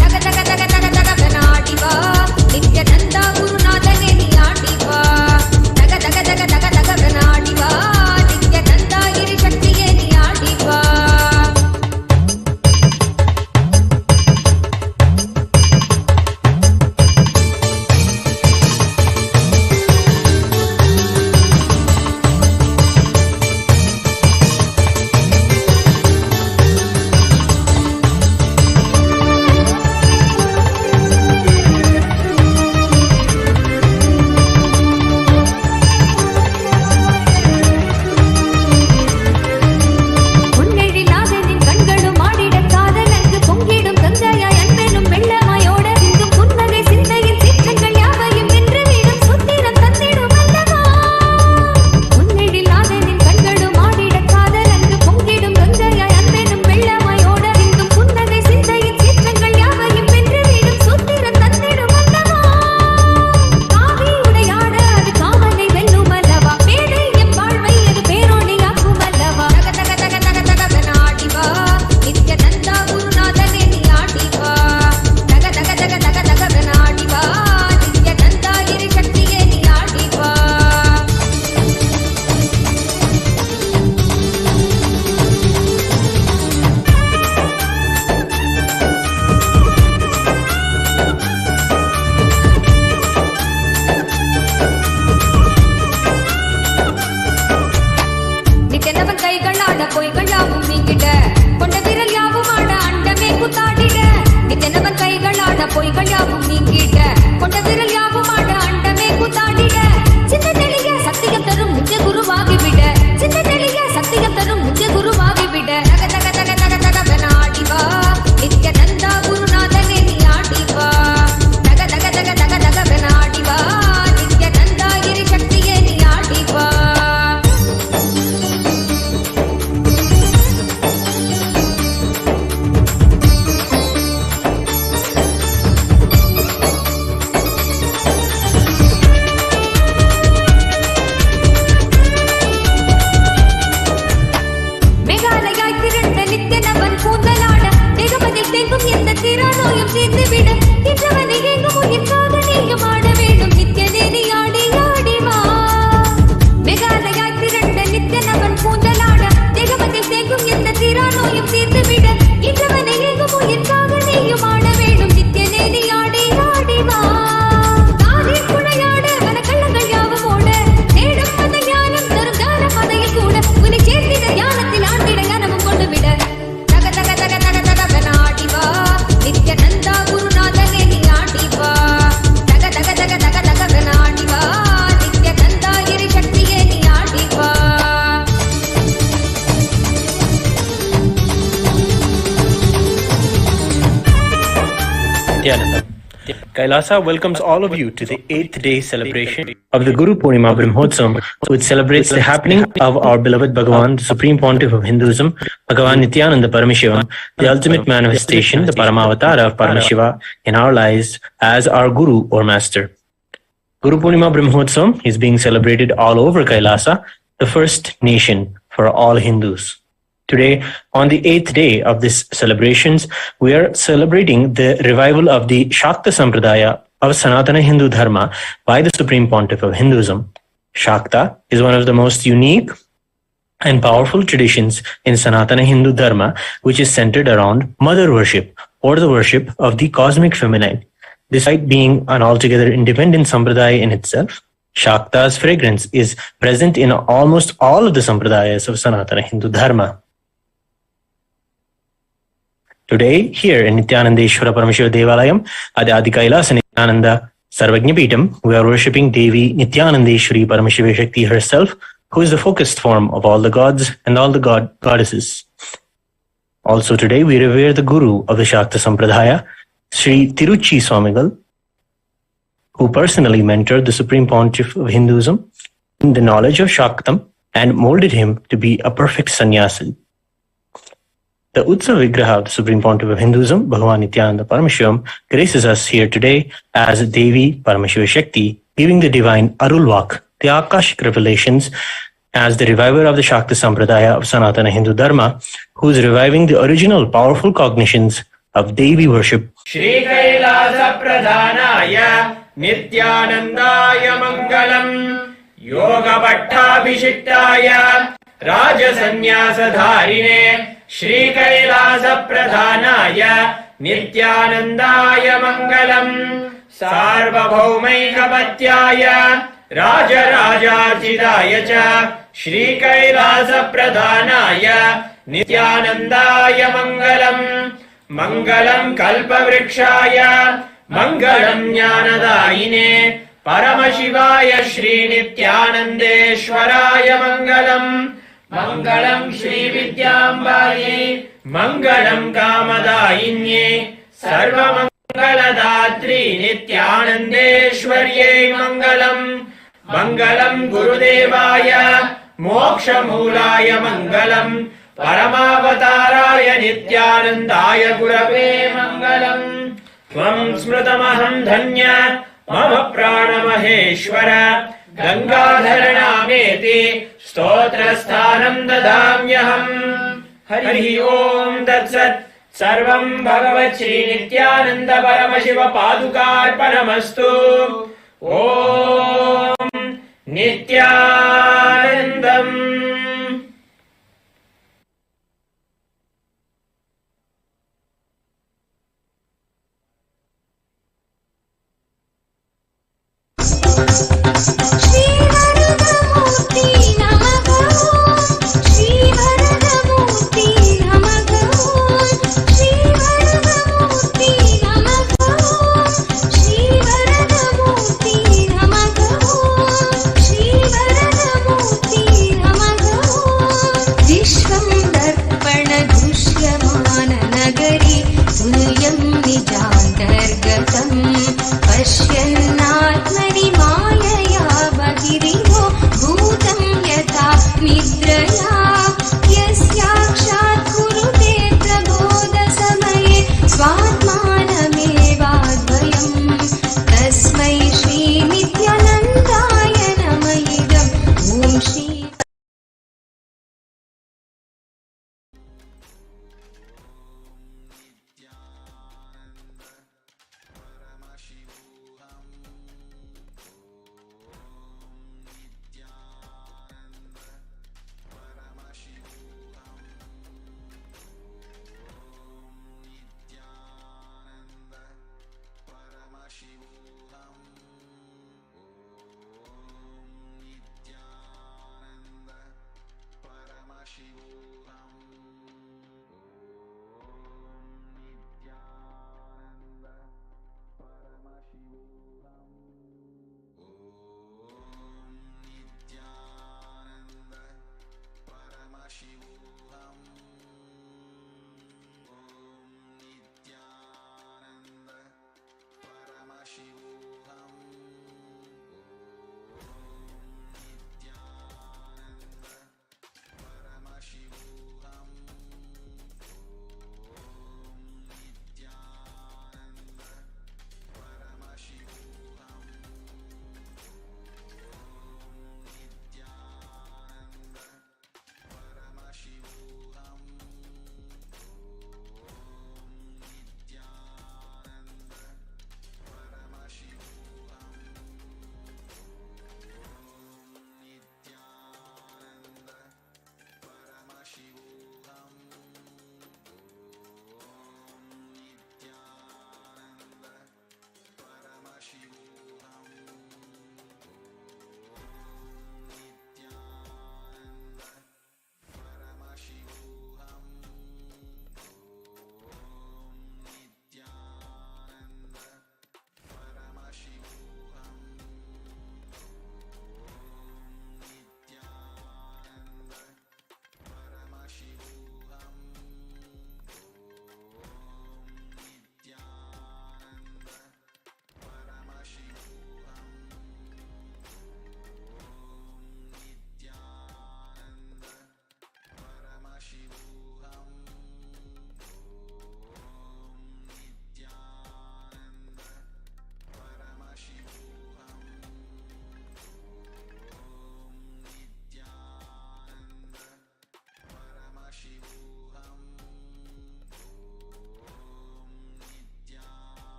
தக தக தக தக தக நாடிவா நித்யானந்தா குருநாதனே நீ ஆடிவா தக தக தக தக தக நாடிவா நித்யானந்தா இரு சக்தியே நீ ஆடிவா Kailasa welcomes all of you to the 8th day celebration of the Guru Purnima Brahmotsavam, which celebrates the happening of our beloved Bhagavan, the Supreme Pontiff of Hinduism, Bhagavan Nithyananda Paramashivam, the ultimate manifestation, the Paramavatara of Paramashiva in our lives as our Guru or Master. Guru Purnima Brahmotsavam is being celebrated all over Kailasa, the first nation for all Hindus. Today, on the 8th day of these celebrations, we are celebrating the revival of the Shakta Sampradaya of Sanatana Hindu Dharma by the Supreme Pontiff of Hinduism. Shakta is one of the most unique and powerful traditions in Sanatana Hindu Dharma, which is centered around mother worship or the worship of the cosmic feminine. Despite being an altogether independent sampradaya in itself, Shakta's fragrance is present in almost all of the sampradayas of Sanatana Hindu Dharma. Today, here in Nithyanandeshwara Paramashiva Devalayam at the Adi Kailasa Nithyananda Sarvajnapeetam, we are worshipping Devi Nithyanandeshwari Paramashiva Shakti herself, who is the focused form of all the gods and all the goddesses. Also today, we revere the Guru of the Shakta Sampradaya, Sri Tiruchi Swamigal, who personally mentored the Supreme Pontiff of Hinduism in the knowledge of Shaktam and molded him to be a perfect sannyasi. The Utsav Vigraha of the Supreme Pontiff of Hinduism, Bhagavan Nithyananda Paramashivam, graces us here today as Devi Paramashiva Shakti, giving the divine Arulvak, the Akashic revelations as the reviver of the Shakti Sampradaya of Sanatana Hindu Dharma, who is reviving the original powerful cognitions of Devi worship. Shri Kailasa Pradhanaya Nithyanandaya Mangalam Yoga Pattabhishiktaya Rajasanyasadharine Shri Kailasa Pradhanaya Nithyanandaya Mangalam Sarvabhaumaikapatyaya Rajarajachidaya cha Shri Kailasa Pradhanaya Nithyanandaya Mangalam Mangalam Kalpavrikshaya Mangalam Jnanadayine Paramashivaya Shri Nithyanandeshwaraya Mangalam Mangalam Shri Vidyambaye Mangalam Kamadayinye Sarva Mangaladhatri Nithyanandeshwarye Mangalam Mangalam Gurudevaya Mokshamulaya Mangalam Paramavatārāya Nithyanandāya Gurave Mangalam Tvam Smritamaham Dhanya Mama Pranamaheshwara Gangadharanameti Stotrasthanam Dadamyaham Hari Om Tatsat Sarvam Bhagavat Shri Nithyananda Paramashiva Padukarpanamastu Om Nithyanandam. Shri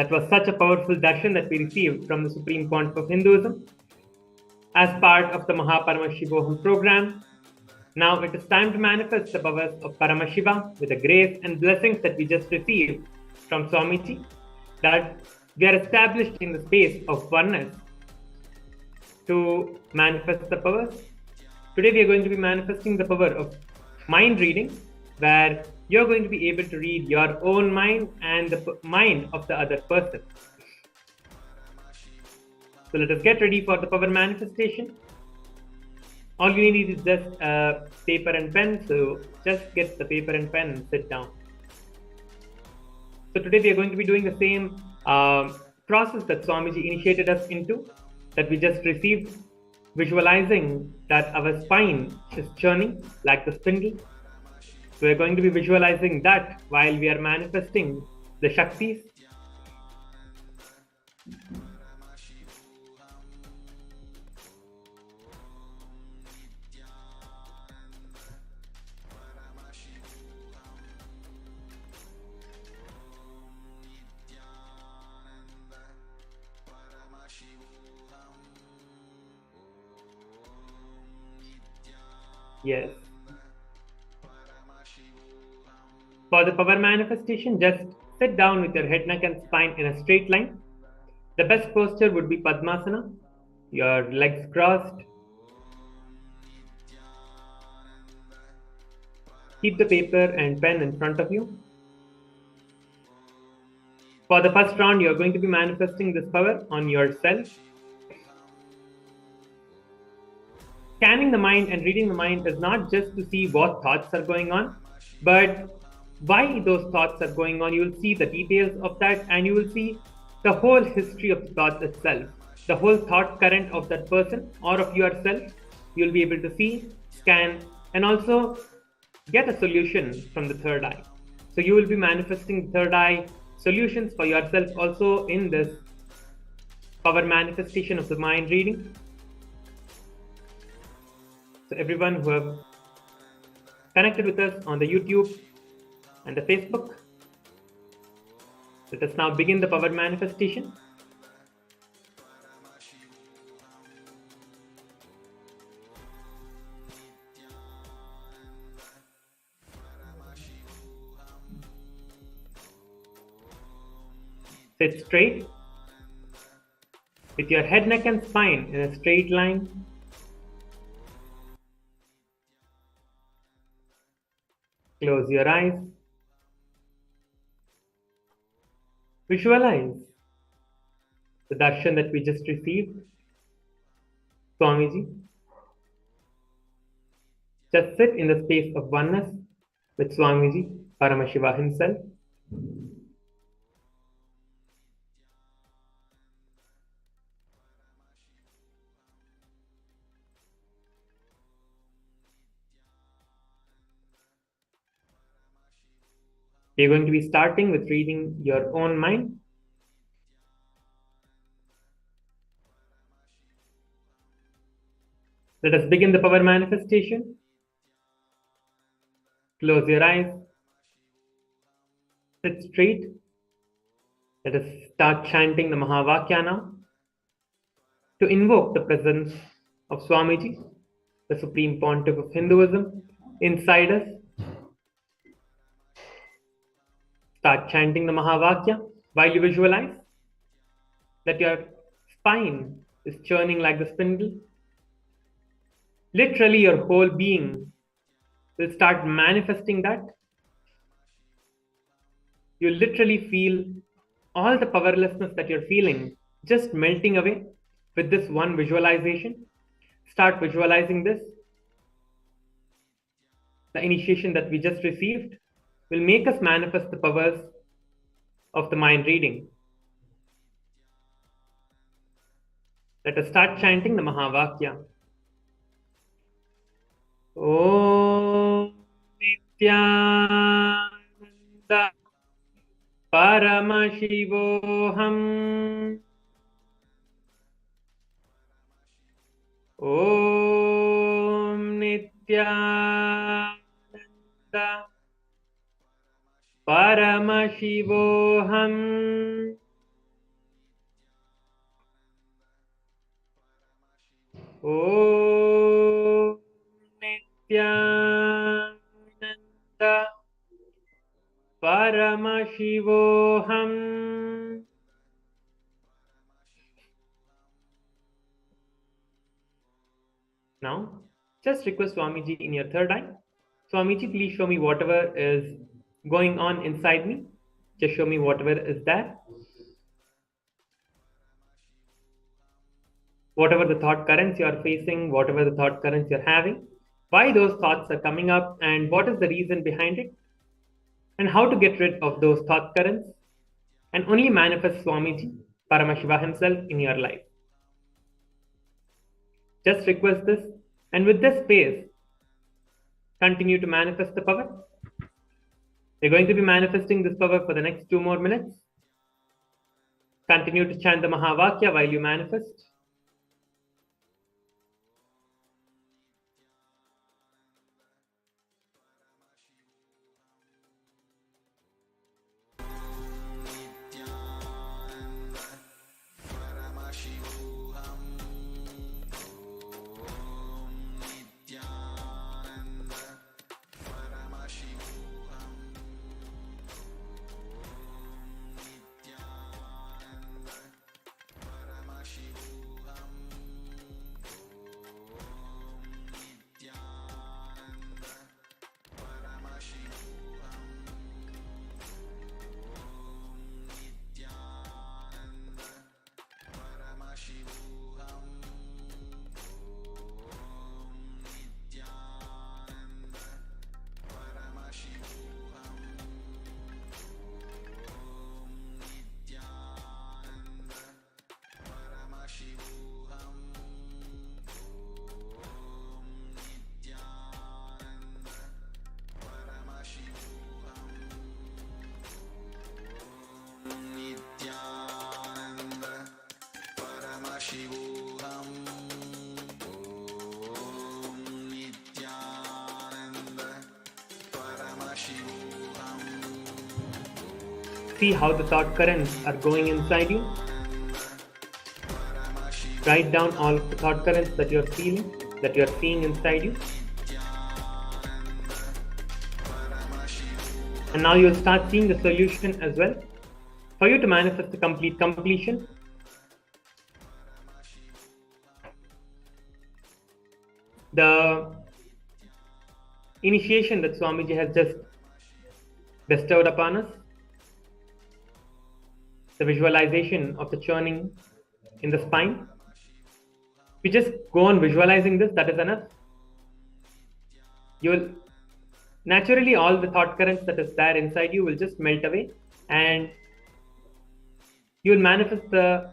That was such a powerful darshan that we received from the Supreme Pontiff of Hinduism as part of the Paramashivoham program. Now it is time to manifest the powers of Paramashiva with the grace and blessings that we just received from Swamiji, that we are established in the space of oneness to manifest the powers. Today we are going to be manifesting the power of mind reading, where you're going to be able to read your own mind and the mind of the other person. So let us get ready for the power manifestation. All you need is just a paper and pen, so just get the paper and pen and sit down. So today we are going to be doing the same process that Swamiji initiated us into, that we just received, visualizing that our spine is churning like the spindle. So we're going to be visualizing that while we are manifesting the Shaktis. Yes. For the power manifestation, just sit down with your head, neck and spine in a straight line. The best posture would be Padmasana, your legs crossed. Keep the paper and pen in front of you. For the first round, you're going to be manifesting this power on yourself. Scanning the mind and reading the mind is not just to see what thoughts are going on, but why those thoughts are going on. You will see the details of that, and you will see the whole history of the thoughts itself, the whole thought current of that person or of yourself. You'll be able to see, scan, and also get a solution from the third eye. So you will be manifesting third eye solutions for yourself also in this power manifestation of the mind reading. So everyone who have connected with us on the YouTube and the Facebook, let us now begin the power manifestation. Sit straight with your head, neck and spine in a straight line. Close your eyes. Visualize the darshan that we just received. Swamiji. Just sit in the space of oneness with Swamiji, Paramashiva himself. You're going to be starting with reading your own mind. Let us begin the power manifestation. Close your eyes. Sit straight. Let us start chanting the Mahavakya now to invoke the presence of Swamiji, the Supreme Pontiff of Hinduism, inside us. Start chanting the Mahavakya while you visualize that your spine is churning like the spindle. Literally, your whole being will start manifesting that. You literally feel all the powerlessness that you're feeling just melting away with this one visualization. Start visualizing this. The initiation that we just received will make us manifest the powers of the mind reading. Let us start chanting the Mahavakya. Om Nithyananda Paramashivam. Om Nithyananda Paramashivoham. Om Nithyananda Paramashivoham. Now, just request Swamiji in your third eye. Swamiji, please show me whatever is going on inside me. Just show me whatever is there. Whatever the thought currents you are facing, whatever the thought currents you're having, why those thoughts are coming up, and what is the reason behind it, and how to get rid of those thought currents, and only manifest Swamiji, Paramashiva himself in your life. Just request this, and with this space, continue to manifest the power. We're going to be manifesting this power for the next 2 more minutes. Continue to chant the Mahavakya while you manifest. See how the thought currents are going inside you. Write down all of the thought currents that you're feeling, that you're seeing inside you. And now you'll start seeing the solution as well. For you to manifest the complete completion, the initiation that Swamiji has just bestowed upon us, the visualization of the churning in the spine. We just go on visualizing this, that is enough. You will naturally, all the thought currents that is there inside you will just melt away, and you will manifest the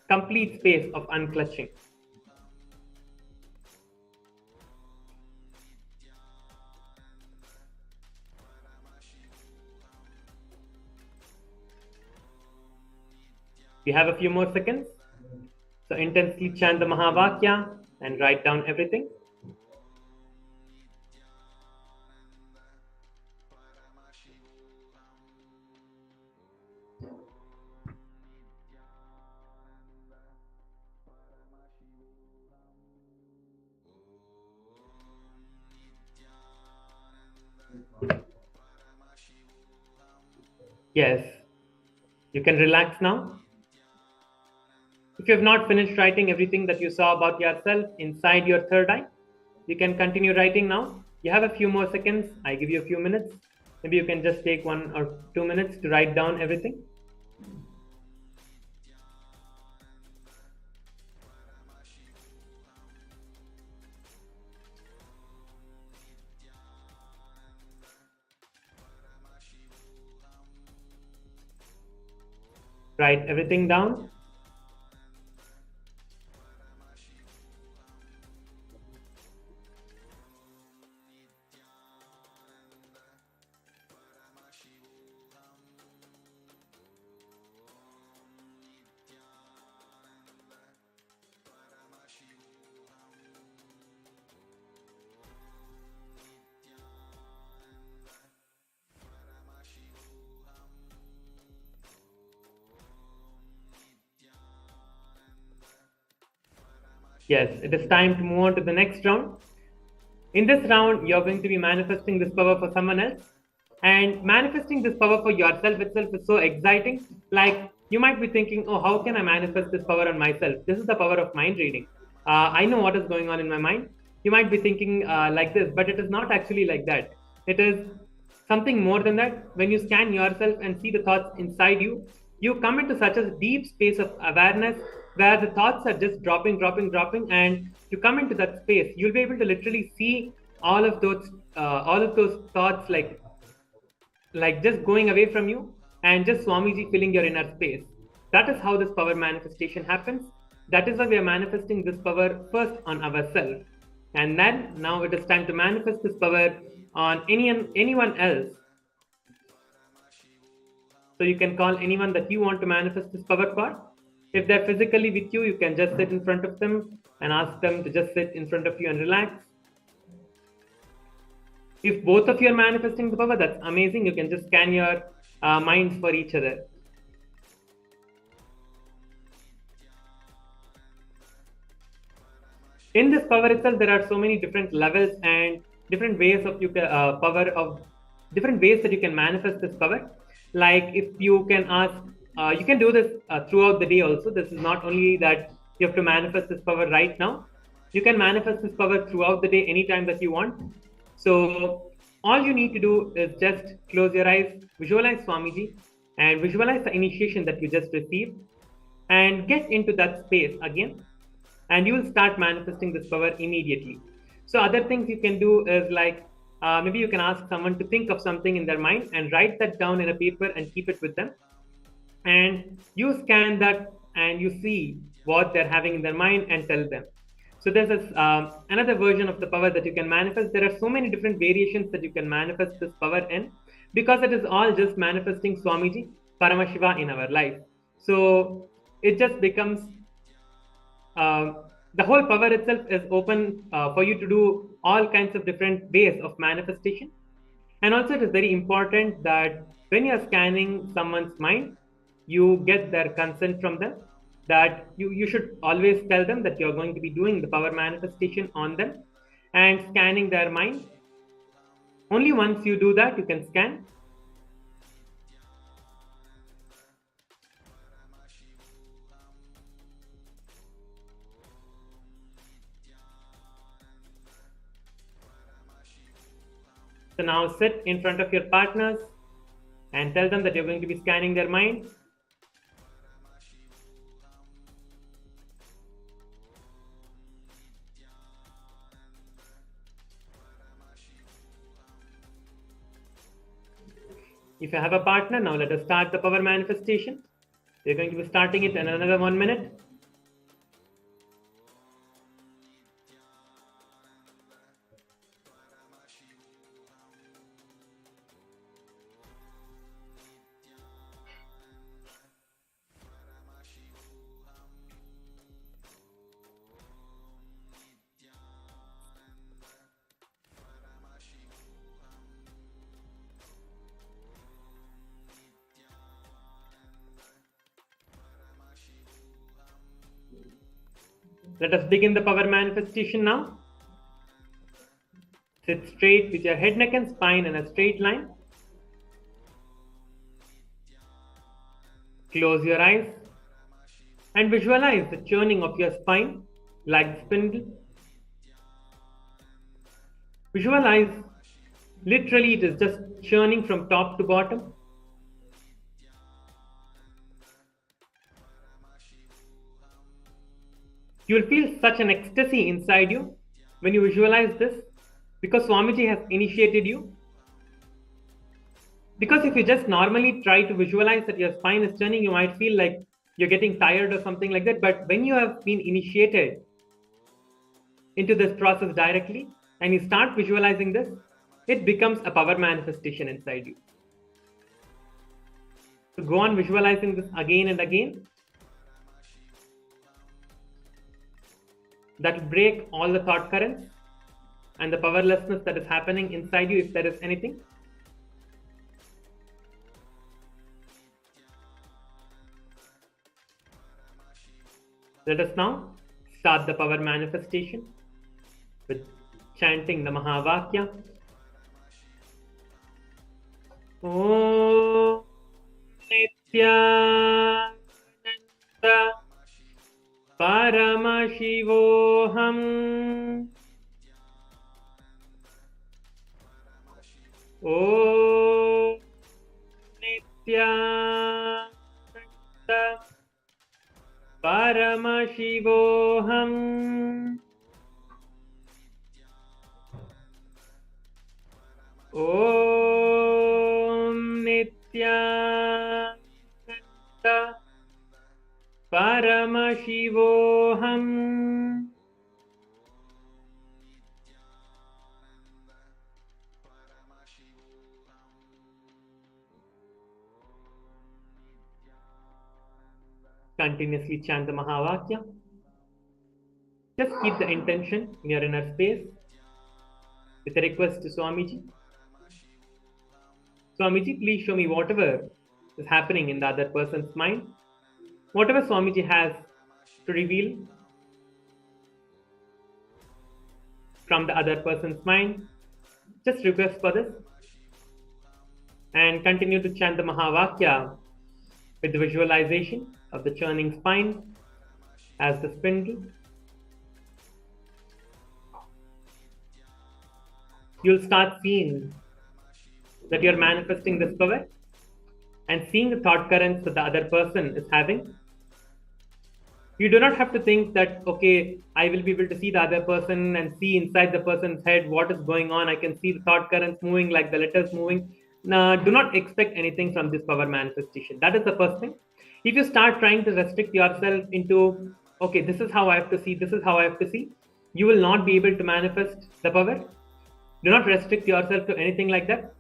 complete space of unclutching. We have a few more seconds. So intensely chant the Mahavakya and write down everything. Yes, you can relax now. If you have not finished writing everything that you saw about yourself inside your third eye, you can continue writing now. You have a few more seconds. I give you a few minutes. Maybe you can just take 1 or 2 minutes to write down everything. Write everything down. Yes, it is time to move on to the next round. In this round, you're going to be manifesting this power for someone else. And manifesting this power for yourself itself is so exciting. Like, you might be thinking, oh, how can I manifest this power on myself? This is the power of mind reading. I know what is going on in my mind. You might be thinking like this, but it is not actually like that. It is something more than that. When you scan yourself and see the thoughts inside you, you come into such a deep space of awareness where the thoughts are just dropping, and you come into that space. You'll be able to literally see all of those thoughts like just going away from you, and just Swamiji filling your inner space. That is how this power manifestation happens. That is why we are manifesting this power first on ourselves, and then now it is time to manifest this power on anyone else. So you can call anyone that you want to manifest this power for. If they're physically with you, you can just sit in front of them and ask them to just sit in front of you and relax. If both of you are manifesting the power, that's amazing. You can just scan your minds for each other. In this power itself, there are so many different levels and different ways of different ways that you can manifest this power. Like, if you can ask, you can do this throughout the day also. This is not only that you have to manifest this power right now. You can manifest this power throughout the day, anytime that you want. So all you need to do is just close your eyes, visualize Swamiji, and visualize the initiation that you just received, and get into that space again, and you will start manifesting this power immediately. So other things you can do is like, maybe you can ask someone to think of something in their mind and write that down in a paper and keep it with them. And you scan that and you see what they're having in their mind and tell them. So there's another version of the power that you can manifest. There are so many different variations that you can manifest this power in, because it is all just manifesting Swamiji, Paramashiva in our life. So it just becomes, the whole power itself is open for you to do all kinds of different ways of manifestation. And also it is very important that when you are scanning someone's mind, you get their consent from them, that you should always tell them that you're going to be doing the power manifestation on them and scanning their mind. Only once you do that, you can scan. So now sit in front of your partners and tell them that you're going to be scanning their mind. If you have a partner, now let us start the power manifestation. We're going to be starting it in another 1 minute. Let us begin the power manifestation now. Sit straight with your head, neck and spine in a straight line. Close your eyes and visualize the churning of your spine like spindle. Visualize, literally it is just churning from top to bottom. You will feel such an ecstasy inside you when you visualize this, because Swamiji has initiated you. Because if you just normally try to visualize that your spine is turning, you might feel like you're getting tired or something like that. But when you have been initiated into this process directly and you start visualizing this, it becomes a power manifestation inside you. So go on visualizing this again and again. That will break all the thought currents and the powerlessness that is happening inside you, if there is anything. Let us now start the power manifestation with chanting the Mahavakya. Om Nithyananda Paramashivam. Om Nithyananda Paramashivam. Om Nithyananda Paramashivam. Continuously chant the Mahavakya. Just keep the intention in your inner space with a request to Swamiji. Swamiji, please show me whatever is happening in the other person's mind. Whatever Swamiji has to reveal from the other person's mind, just request for this. And continue to chant the Mahavakya with the visualization of the churning spine as the spindle. You'll start seeing that you're manifesting this power and seeing the thought currents that the other person is having. You do not have to think that, okay, I will be able to see the other person and see inside the person's head what is going on. I can see the thought currents moving like the letters moving. Now, do not expect anything from this power manifestation. That is the first thing. If you start trying to restrict yourself into, okay, this is how I have to see, this is how I have to see, you will not be able to manifest the power. Do not restrict yourself to anything like that.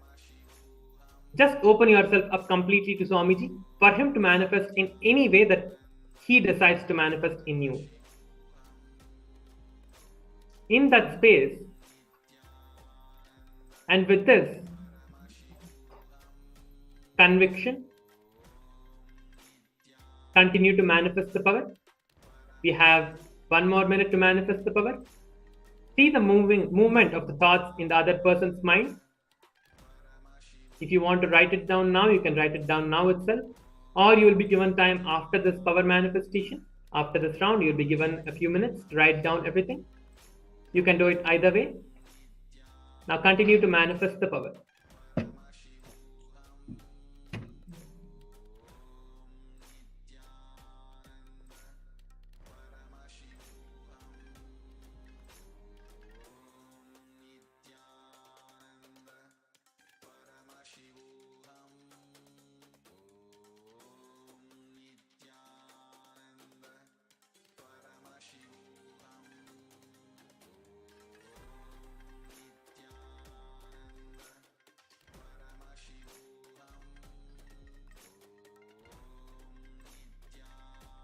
Just open yourself up completely to Swamiji for him to manifest in any way that he decides to manifest in you. In that space, and with this conviction, continue to manifest the power. We have 1 more minute to manifest the power. See the movement of the thoughts in the other person's mind. If you want to write it down now, you can write it down now itself, or you will be given time after this power manifestation. After this round, you will be given a few minutes to write down everything. You can do it either way. Now continue to manifest the power.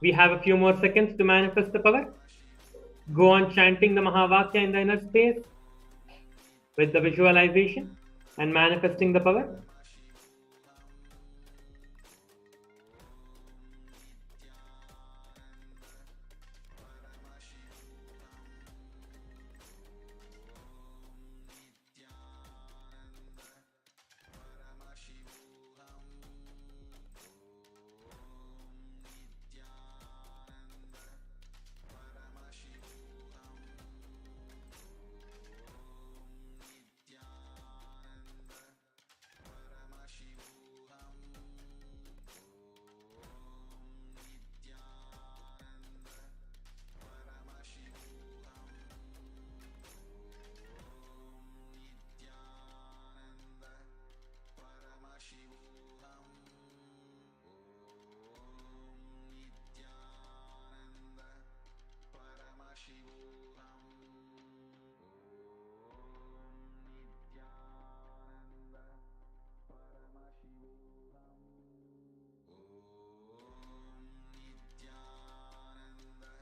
We have a few more seconds to manifest the power. Go on chanting the Mahavakya in the inner space with the visualization and manifesting the power.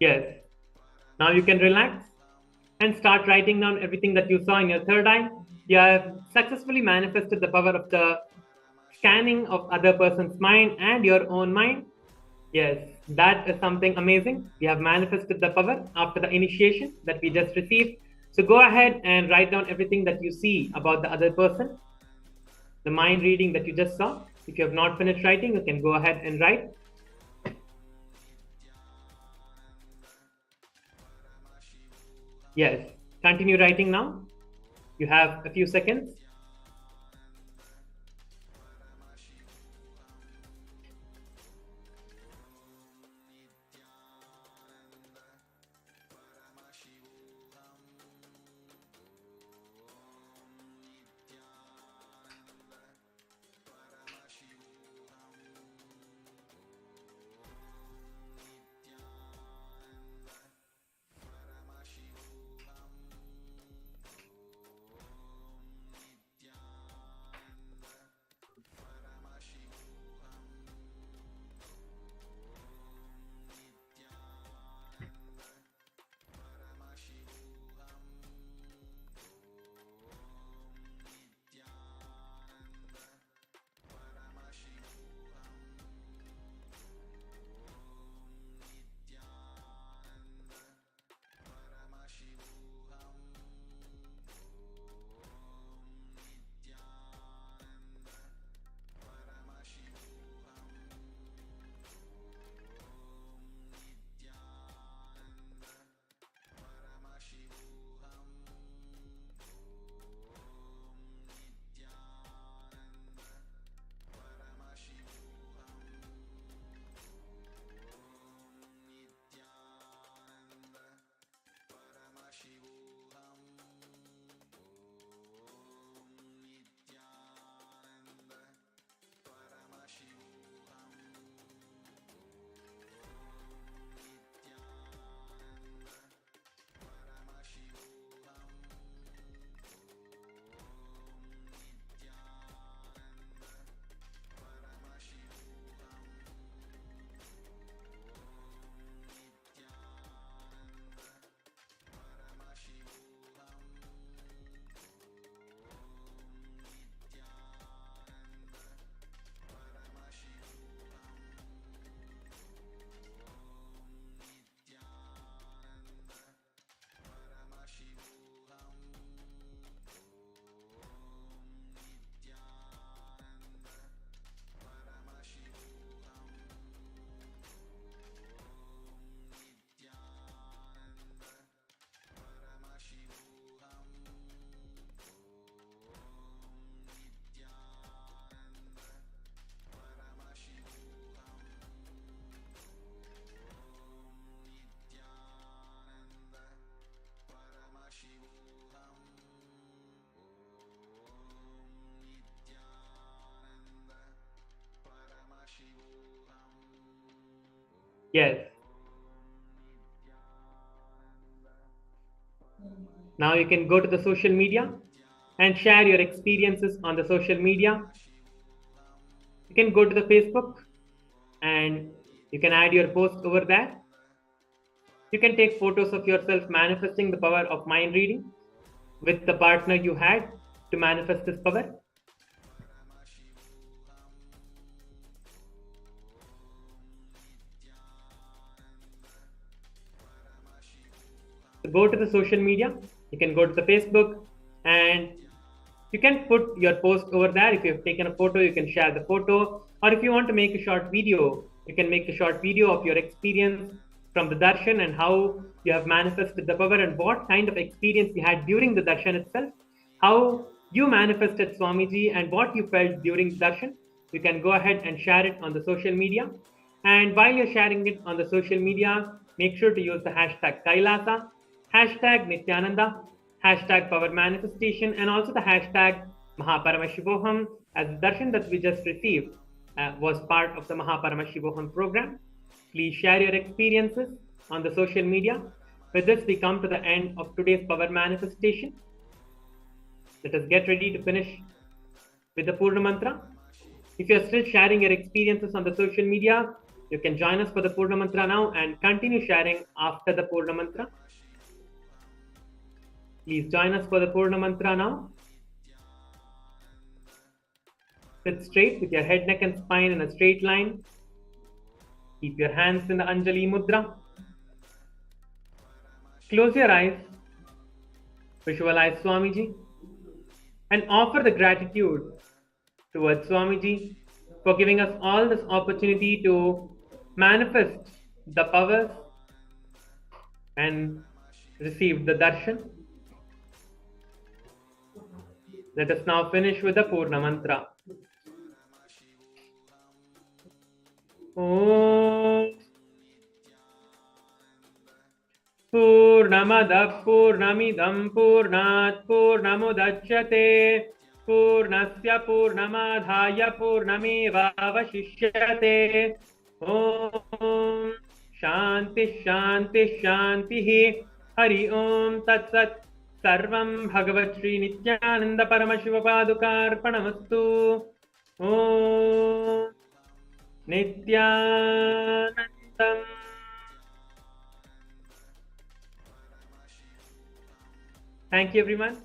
Yes. Now you can relax and start writing down everything that you saw in your third eye. You have successfully manifested the power of the scanning of other person's mind and your own mind. Yes, that is something amazing. We have manifested the power after the initiation that we just received. So go ahead and write down everything that you see about the other person, the mind reading that you just saw. If you have not finished writing, you can go ahead and write. Yes, continue writing now. You have a few seconds. Yes. Now you can go to the social media and share your experiences on the social media. You can go to the Facebook and you can add your post over there. You can take photos of yourself manifesting the power of mind reading with the partner you had to manifest this power. So go to the social media. You can go to the Facebook and you can put your post over there. If you have taken a photo, you can share the photo. Or if you want to make a short video, you can make a short video of your experience from the darshan and how you have manifested the power and what kind of experience you had during the darshan itself, how you manifested Swamiji and what you felt during the darshan. You can go ahead and share it on the social media. And while you're sharing it on the social media, make sure to use the hashtag Kailasa, hashtag Nithyananda, hashtag Power Manifestation, and also the hashtag Mahaparamashivam, as the darshan that we just received was part of the Mahaparamashivam program. Please share your experiences on the social media. With this, we come to the end of today's power manifestation. Let us get ready to finish with the Purna Mantra. If you are still sharing your experiences on the social media, you can join us for the Purna Mantra now and continue sharing after the Purna Mantra. Please join us for the Purna Mantra now. Sit straight with your head, neck and spine in a straight line. Keep your hands in the Anjali Mudra. Close your eyes. Visualize Swamiji and offer the gratitude towards Swamiji for giving us all this opportunity to manifest the powers and receive the darshan. Let us now finish with the Purna Mantra. Om Purnamada Purnamidam Purnat Purnamudachyate Purnasya Purnamadhaya Purnameva Avashishyate. Om Shanti Shanti Shanti Hari Om Tat Sat. Sarvam Bhagavat Shri Nithyananda Paramashiva Padukarpanamastu. Om Nithyanandam. Thank you, everyone.